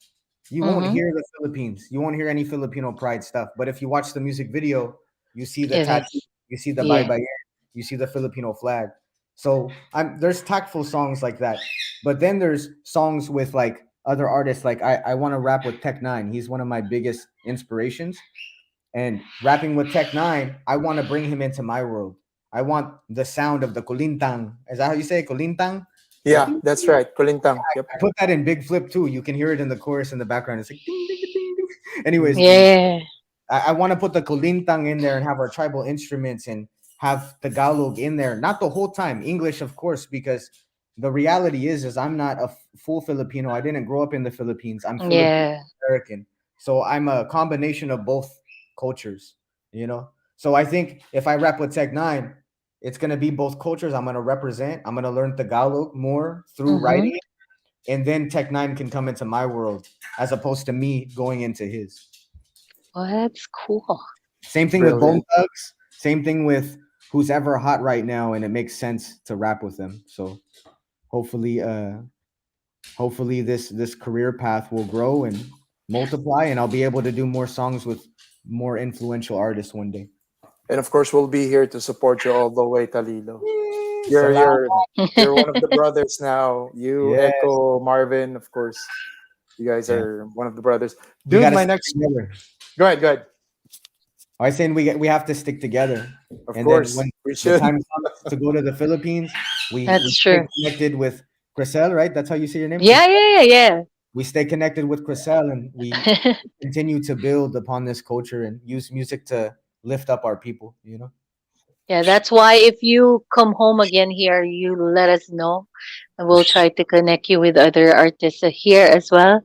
you won't Mm-hmm. hear the Philippines. You won't hear any Filipino pride stuff. But if you watch the music video, you see the It tattoo, is. you see the bye Yeah. bye, you see the Filipino flag. So there's tactful songs like that, but then there's songs with like other artists. Like I want to rap with Tech Nine. He's one of my biggest inspirations. And rapping with Tech Nine, I want to bring him into my world. I want the sound of the kulintang. Is that how you say it? Kulintang? The Yeah, ding, that's ding. right. Kulintang. Yep. I put that in Big Flip too. You can hear it in the chorus in the background. It's like ding, ding, ding, ding. Anyways, Yeah. I want to put the kulintang in there and have our tribal instruments and have Tagalog in there. Not the whole time, English, of course, because the reality is I'm not a full Filipino. I didn't grow up in the Philippines. I'm Filipino Yeah. American, so I'm a combination of both cultures. You know, so I think if I rap with Tech Nine, it's gonna be both cultures. I'm gonna represent. I'm gonna learn Tagalog more through Mm-hmm. writing, and then Tech Nine can come into my world as opposed to me going into his. Well, that's cool. Same thing with Bone Brilliant. Thugs. Same thing with who's ever hot right now, and it makes sense to rap with them. So hopefully, hopefully this career path will grow and multiply, and I'll be able to do more songs with more influential artists one day. And of course, we'll be here to support you all the way, Talilo. You're Salam. you're you're one of the brothers now. You, Yes, Echo, Marvin, of course. You guys yeah. are one of the brothers. We Dude, gotta my stick next. together. Go ahead. Go ahead. I was saying we have to stick together, Of and then course, when we the should. time comes to go to the Philippines, we That's stay true. connected with Crizel, right? That's how you say your name, Yeah, Crizel. yeah, yeah, We stay connected with Crizel, and we yeah. continue to build upon this culture and use music to lift up our people, you know? Yeah, that's why if you come home again here, you let us know, and we'll try to connect you with other artists here as well.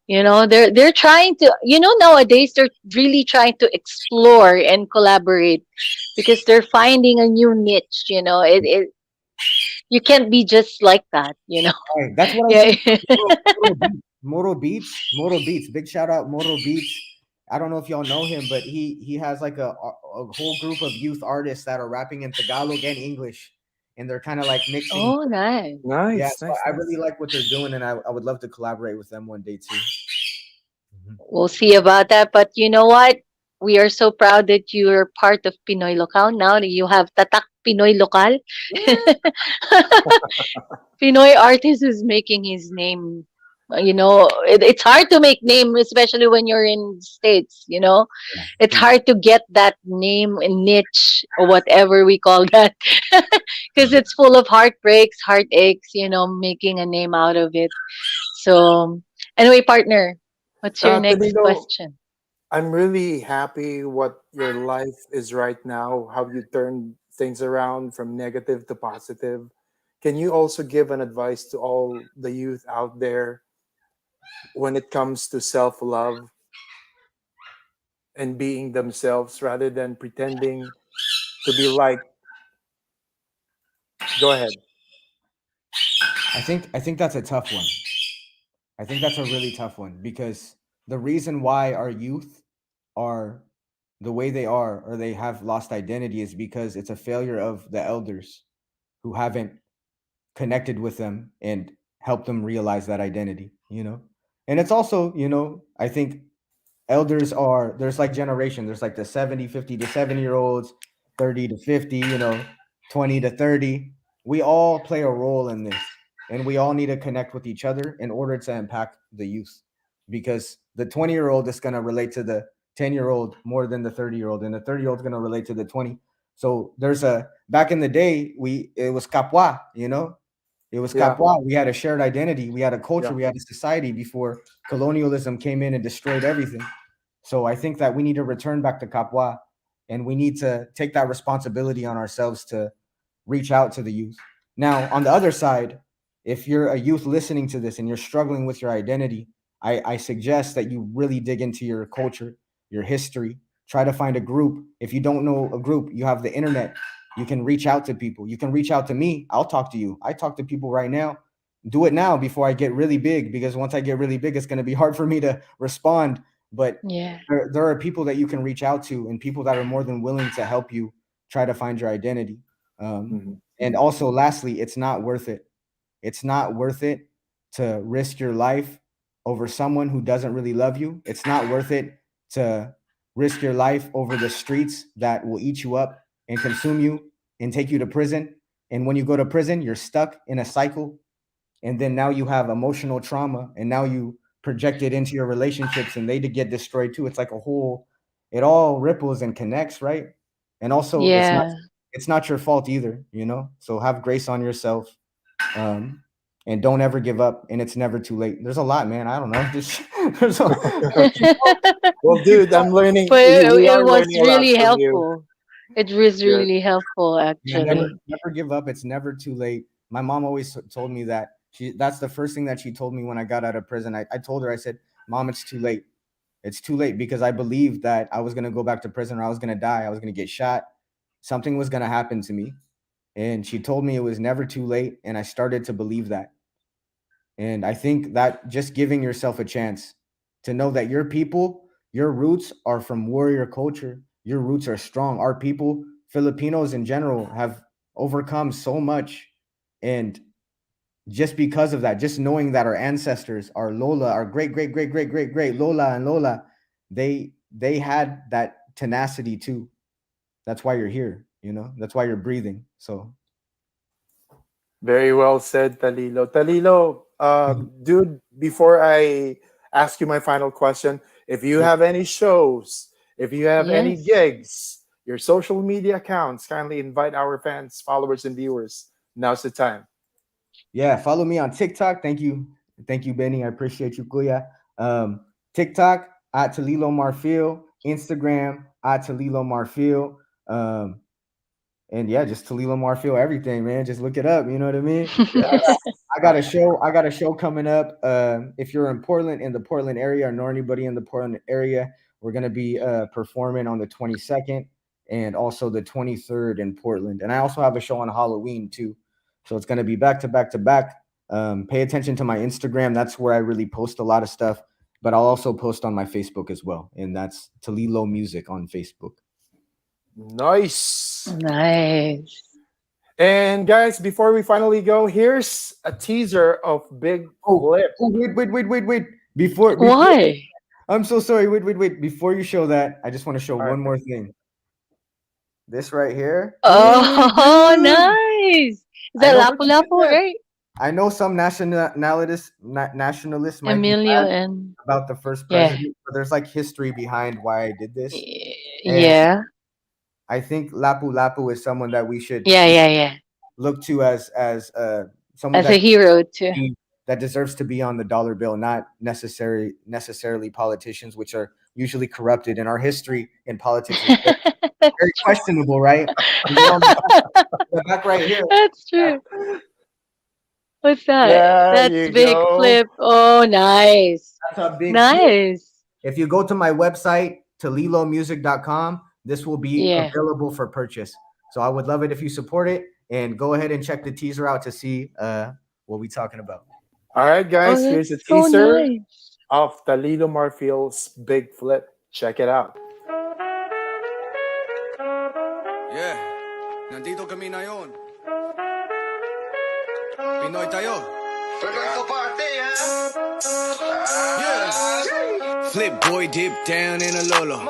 You know, they're trying to, nowadays they're really trying to explore and collaborate because they're finding a new niche. You can't be just like that. Right. That's what I Yeah. see. Moro Beats. Big shout out Moro Beats. I don't know if y'all know him, but he has like a whole group of youth artists that are rapping in Tagalog and English, and they're kind of like mixing. Oh, nice. Yeah, Nice, so nice, I really nice. like what they're doing, and I would love to collaborate with them one day too. Mhm. We'll see about that. But you know what? We are so proud that you're part of Pinoy Lokal now that you have Tatak Pinoy Lokal. Pinoy artist is making his name. It's hard to make name, especially when you're in States. It's Yeah. hard to get that name and niche or whatever we call that because it's full of heartbreaks, heartaches, making a name out of it. So, anyway, partner, what's your next Talilo, question? I'm really happy what your life is right now, how you turned things around from negative to positive. Can you also give an advice to all the youth out there when it comes to self love and being themselves rather than pretending to be like, go ahead. I think that's a tough one. I think that's a really tough one because the reason why our youth are the way they are or they have lost identity is because it's a failure of the elders who haven't connected with them and helped them realize that identity, you know? And it's also, I think elders are there's like generation, there's like the 70, 50 to 70 year olds, 30 to 50, 20 to 30. We all play a role in this, and we all need to connect with each other in order to impact the youth, because the 20-year-old is going to relate to the 10-year-old more than the 30-year-old, and the 30-year-old is going to relate to the 20. So there's a back in the day, we it was capwa, it was Yeah, capwa. We had a shared identity, we had a culture, yeah, we had a society before colonialism came in and destroyed everything. So I think that we need to return back to Capua, and we need to take that responsibility on ourselves to reach out to the youth. Now, on the other side, if you're a youth listening to this and you're struggling with your identity, I suggest that you really dig into your culture, your history. Try to find a group. If you don't know a group, you have the internet. You can reach out to people. You can reach out to me. I'll talk to you. I talk to people right now. Do it now before I get really big, because once I get really big, it's going to be hard for me to respond. But Yeah. there are people that you can reach out to, and people that are more than willing to help you try to find your identity. mhm, And also, lastly, it's not worth it. It's not worth it to risk your life over someone who doesn't really love you. It's not worth it to risk your life over the streets that will eat you up and consume you and take you to prison And when you go to prison, you're stuck in a cycle. And then now you have emotional trauma, and now you project it into your relationships, and they get destroyed too. It's like a whole, it all ripples and connects, right? And also, Yeah. it's not your fault either, you know. So have grace on yourself, um, and don't ever give up. And it's never too late. There's a lot, man. I don't know. There's a, Well, dude, I'm learning. But We it are was learning a lot really from you. helpful. It was Good. really helpful, yeah, never actually. never give up. It's never too late. My mom always told me that. That's the first thing that she told me when I got out of prison. I told her, I said, Mom, it's too late. It's too late, because I believed that I was gonna go back to prison, or I was gonna die. I was gonna get shot. Something was gonna happen to me. And she told me it was never too late. And I started to believe that. And I think that just giving yourself a chance to know that your people, your roots are from warrior culture. Your roots are strong. Our people, Filipinos in general, have overcome so much. And just because of that, just knowing that our ancestors, our Lola, our great, great, great, great, great, great Lola and Lola, they had that tenacity too. That's why you're here, you know, that's why you're breathing. So Very well said, Talilo. Talilo, dude, before I ask you my final question, if you have any shows, if you have any Yes. gigs, your social media accounts, kindly invite our fans, followers, and viewers. Now's the time. yeah, follow me on TikTok. Thank you, Benny. I appreciate you, Kuya. TikTok at Talilo Marfil, Instagram at Talilo Marfil. Um, and yeah, just Talilo Marfil, everything, man. Just look it up. You know what I mean? Yes. I got a show. I got a show coming up. If you're in Portland, in the Portland area, or know anybody in the Portland area, we're gonna be performing on the 22nd and also the 23rd in Portland. And I also have a show on Halloween too. So it's gonna be back to back to back. Pay attention to my Instagram. That's where I really post a lot of stuff. But I'll also post on my Facebook as well, and that's Talilo Music on Facebook. Nice. Nice. And guys, before we finally go, here's a teaser of Big Flip. Wait. Before Why? I'm so sorry. Wait. Before you show that, I just want to show All right. one more thing. This right here. Oh, Dude. nice. Is I that know Where'd you get lapu-lapu, that? right? I know some nationalists might be Emilio mad and about the first yeah. president, but there's like history behind why I did this. And Yeah. I think Lapu Lapu is someone that we should Yeah. look to as someone As a hero too. that deserves to be on the dollar bill, not necessarily politicians, which are usually corrupted. And our history in politics is very, very That's true. questionable, right? And then on the back right here, That's true. What's that? There That's you big go. flip. Oh, nice. that's a big flip. Nice. If you go to my website, talilomusic.com, this will be Yeah. available for purchase. So I would love it if you support it, and go ahead and check the teaser out to see what we're talking about. All right, Oh, guys, here's a that's so teaser nice. of Talilo Marfil's Big Flip. Check it out. Yeah, nandito kami na yon. Pinoy tayo. Yeah. Flip boy dip down in a Lolo.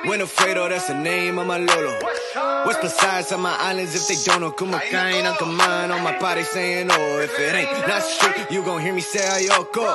When Alfredo, that's the name of my Lolo. What's the size of my islands if they don't know? Kumakain ang kaman on my body saying, oh, if it ain't not true, you gon' hear me say ayoko.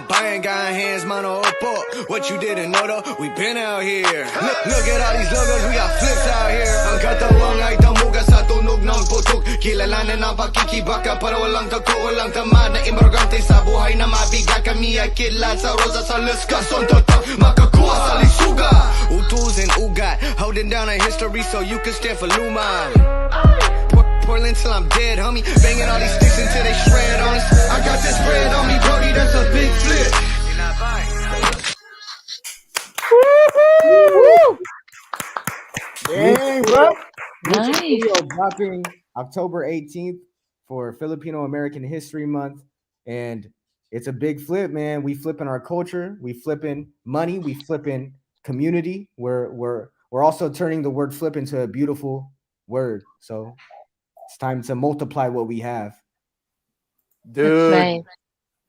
Buying guy hands, mano opo. What you didn't know though, we been out here. Look at all these logos, we got flips out here. Ang katawang ay tamuga sa tunog ng putok. Kilalanin ang pagkikibaka para walang tako, walang tamad na imbrogante sa buhay na mabigat. Kami ay kidlat sa rosa sa luskason totoo makakuha sa lisuga. Utos and ugat, holding down a history so you can stand for Luma. Portland till I'm dead, homie. Banging all these sticks until they shred on us. I got this bread on me, Brody, that's a big flip. Woo! Dang, bro. Music Nice. video dropping October 18th for Filipino American History Month. And it's a big flip, man. We flipping our culture, we flipping money, we flipping community. We're also turning the word flip into a beautiful word. So it's time to multiply what we have. That's Dude, nice.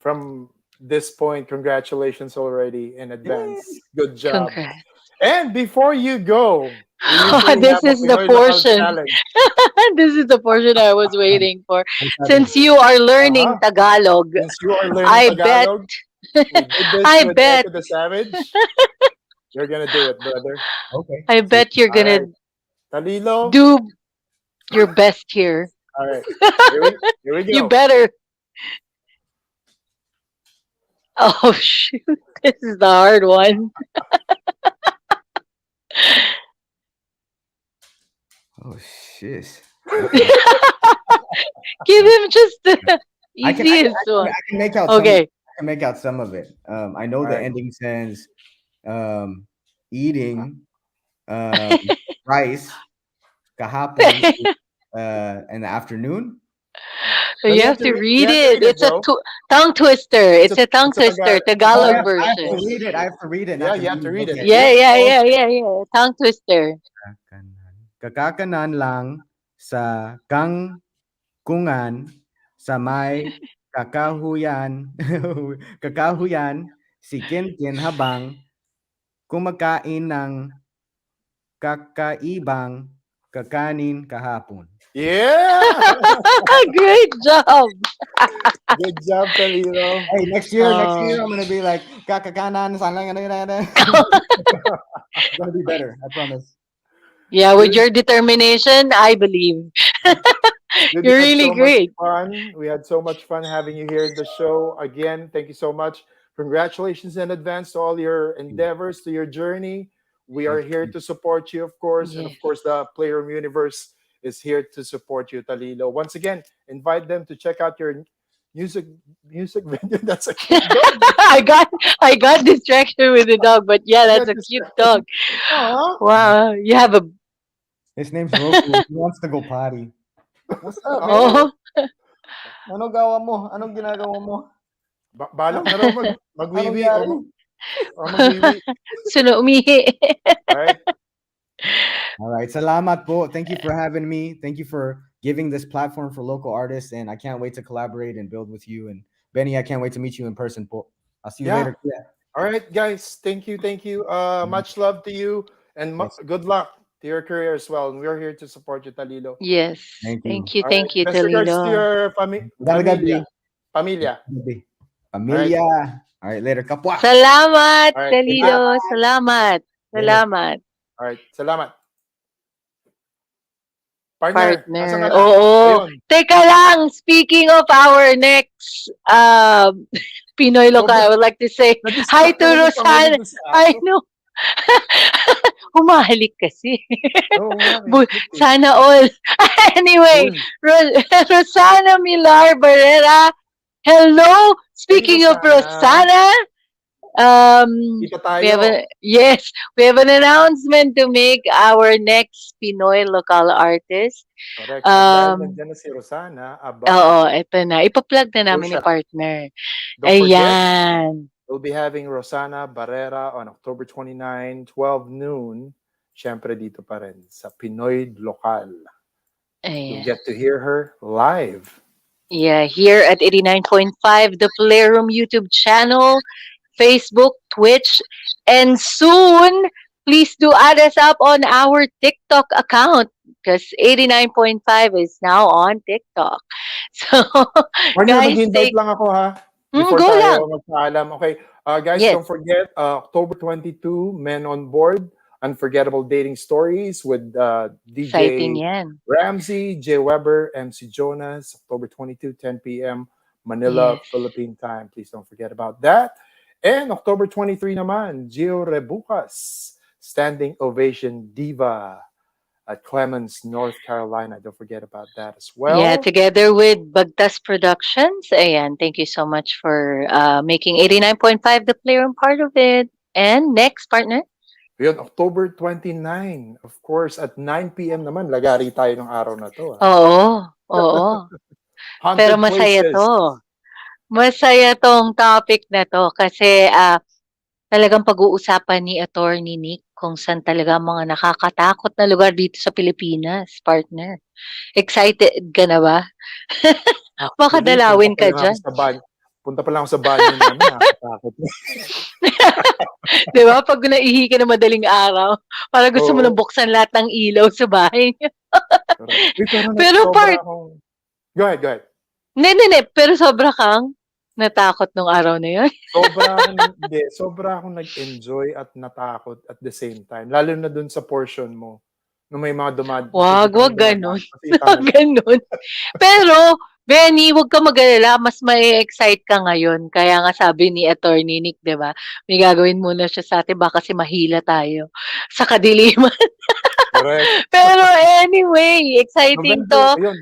from this point, congratulations already in advance. Good job. Congrats. And before you go, We usually This have a is the Pinoy Lokal portion. challenge. This is the portion I was waiting for. What's happening? Since you are learning Uh-huh. Tagalog, Since you are learning I bet, Tagalog, we did this I with bet, Echo the Savage. You're gonna do it, brother. Okay. I See. bet you're All gonna right. Talilo. do your best here. All right. Here we You go. better. Oh shoot, this is the hard one. Oh shit. Give him just the I can, I can, easiest one. I can make out some. Okay. I can make out some of it. I know All the right. ending says, eating, um, rice, kahapon, in the afternoon. No, You have to you read have to it. read it, It's a bro. tongue twister. It's a tongue It's a twister. Oh, Tagalog I have to version. read it. I have to read it. Yeah, Not to you have to read. read it. Okay. Yeah, See? yeah, Oh, yeah, yeah, yeah. Tongue twister. Kakakanan lang sa kangkungan sa may kakahuyan kakahuyan si Kinkin habang kumakain ng kakaibang kakanin kahapon. yeah. Great job. Good job, Talilo. Hey, next year Oh. I'm gonna be like kakakanan sana It's gonna be better, I promise. Yeah, with Dude, your determination, I believe. dude, we You're had really so much great. fun. We had so much fun having you here in the show. Again, thank you so much. Congratulations in advance to all your endeavors, to your journey. We are Thank here you. to support you, of course. And Yes. of course, the PlayRoom Universe is here to support you, Talilo. Once again, invite them to check out your music music video. That's a cute dog. I got I got distraction with the dog, but yeah, I that's got a cute distracted. dog. Aw. Wow, you have a His name's Roku. He wants to go potty. What's up, man? oh Anong gawa mo? Anong ginagawa mo? Balak na raw Anong magwiwi yari? o magwiwi. suno umihi. All right. All right. Salamat po. Thank you for having me. Thank you for giving this platform for local artists. And I can't wait to collaborate and build with you. And Benny, I can't wait to meet you in person po. I'll see you Yeah. later. Yeah. All right, guys. Thank you. Thank you. Much love to you and Yes. good luck to your career as well. And we're here to support you, Talilo. Yes. Thank you. All right. Thank you, Best regards to Talilo. your Magandang gabi. familia. Familia. All right. Later. Kapwa. Salamat, All right. Good night. Talilo. Salamat. Later. Salamat. All right. Salamat. Partner. Asan ka Partner. na? Oo. Ayun. Teka lang, speaking of our next Pinoy Lokal, I would like to say hi Na-distract to naman yung Rosan. Panginoon dun sa I aso. know. Humahalik kasi. Oo nga. Sana all. Anyway, Rosana Milar Barrera. Hello. Speaking of Rosana, Kita tayo. we have an announcement to make. Our next Pinoy local artist. Correct. Dahil nandiyan na si Rosana, Oo, ito na. Ipa-plug na namin ni siya. partner. Don't forget, Ayan. we'll be having Rosana Barrera on October 29, 12 noon. Siyempre dito pa rin sa Pinoy Lokal. You'll Ayan. get to hear her live. Yeah, here at 89.5, the PlayRoom YouTube channel, Facebook, Twitch, and soon, please do add us up on our TikTok account because 89.5 is now on TikTok. So, Partner, guys, mag-invite lang ako ha. Before go tayo lang. magpaalam. Okay, guys, Yes. don't forget, October 22, Men on Board, Unforgettable Dating Stories with Exciting DJ yan. Ramsey, Jay Weber, MC Jonas, October 22, 10 p.m. Manila, Yes. Philippine time. Please don't forget about that. And October 23 naman, Gio Rebucas, Standing Ovation Diva at Clemens, North Carolina. Don't forget about that as well. Yeah, together with Bagtas Productions. Ayan, thank you so much for making 89.5 the PlayRoom part of it. And next, partner? Yun, October 29, of course, at 9 p.m. naman, lagari tayo ng araw na to. Oo. Haunted Pero masaya places. to. Masaya tong topic na to kasi talagang pag-uusapan ni Attorney Nick kung saan talaga mga nakakatakot na lugar dito sa Pilipinas, partner. Excited ka na ba? Baka Actually, dalawin ka dyan. Punta pa lang ako sa banyo namin, nakakatakot. 'Di ba? Pag naihi ka ng madaling araw, parang gusto mo Oo, ng buksan lahat ng ilaw sa bahay niyo. correct. Uy, pero Pero sobra akong go ahead. hindi, pero sobra kang natakot nung araw na yun? Sobra akong nag-enjoy at natakot at the same time, lalo na dun sa portion mo, nung may mga Wag dumadaan gano'n, kasi wag tunnel. gano'n. Pero Benny, wag kang mag-alala, mas ma-e-excite ka ngayon. Kaya nga sabi ni Attorney Nick, 'di ba, may gagawin muna siya sa'tin baka kasi mahila tayo sa kadiliman. Correct. Pero anyway, exciting November 'to. ayun,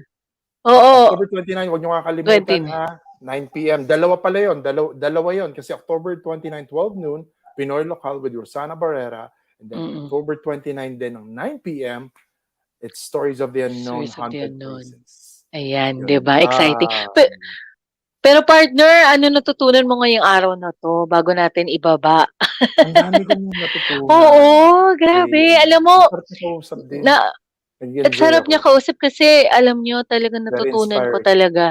Oo, October 29, wag niyo kakalimutan 29. ha, 9 PM. Dalawa pala yun, dalawa yun kasi October 29, 12 noon, Pinoy Lokal with Rosana Barrera, and then Mm. October 29 din ng 9 PM, it's Stories of the Unknown, Stories of the Haunted Unknown. Places. Ayan, 'di Yun, ba, exciting. Pero partner, ano natutunan mo ngayong araw na 'to bago natin ibaba? ang dami kong natutunan. Oo, grabe. Ayun, Alam mo, ang sarap niya kausap din. na ang Nag-enjoy sarap niya ako. kausap kasi alam niyo talagang Very natutunan ko inspiring. talaga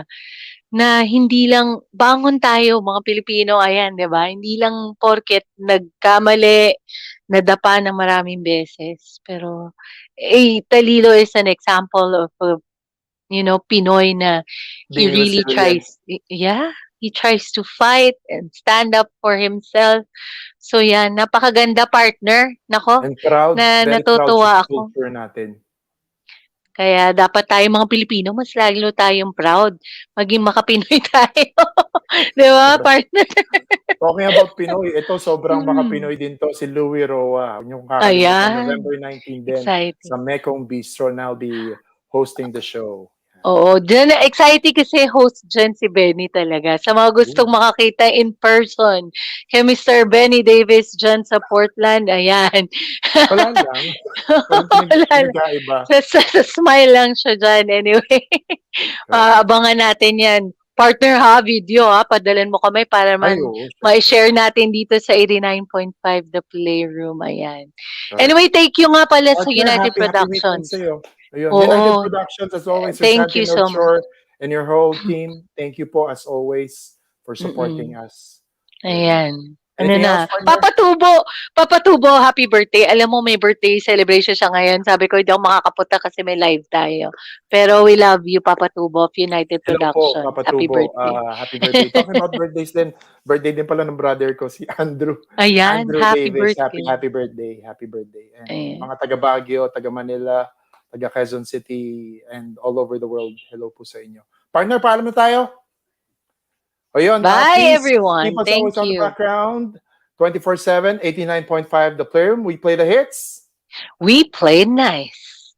na hindi lang bangon tayo mga Pilipino, ayan, 'di ba? Hindi lang porket nagkamali, nadapa ng maraming beses. Pero, Talilo is an example of a, Pinoy na he Being really resilient yeah, he tries to fight and stand up for himself. So yan, napakaganda partner. Nako, and proud, na very proud siya natutuwa sa ako. culture natin. Kaya dapat tayong mga Pilipino mas lalo tayong proud, maging makapinoy tayo. 'Di ba Sobra. partner? Talking about Pinoy, ito sobrang Mm. maka-Pinoy din 'to, si Louie Roa. Huwag niyong kakalimutan, Ayan, November 19 din exciting. sa Mekong Bistro, and I'll be hosting the show. Oo, diyan exciting kasi host diyan si Benny talaga. Sa mga gustong Ooh, makakita in person kay Mr. Benny Davis diyan sa Portland, ayan. wala lang, walang Wala lang. pinagkaiba. Sa smile lang siya diyan anyway. Correct. Abangan natin 'yan. Partner ha, video ha, padalhan mo kami para Ay, man oo, siyempre. mai-share natin dito sa 89.5 The Playroom, ayan. Correct. Anyway, thank you nga pala sa Partner, United happy weekend Productions. sa'yo. Ayun, United Oo, Productions as always, Sir thank Santi you so much. Melchor and your whole team, thank you po as always for supporting Mm. us. Ayun. Ayan. Ano Anything else, na, partner? Papatubo, happy birthday. Alam mo may birthday celebration siya ngayon. Sabi ko hindi ako makakapunta kasi may live tayo. Pero we love you, Papatubo of United Hello po, Productions. Papa Happy Tubo. birthday. Happy birthday. Talking about birthdays din, birthday din pala ng brother ko, si Andrew. Ayan, Andrew happy Davis. Happy, birthday. happy birthday. Happy birthday. And Ayan. mga taga Baguio, taga Manila, taga Quezon City, and all over the world, hello po sa inyo. Partner, paalam na tayo. O yun, Bye please keep everyone. us always Thank on the you. background. 24/7, 89.5 The Playroom. We play the hits. We played nice.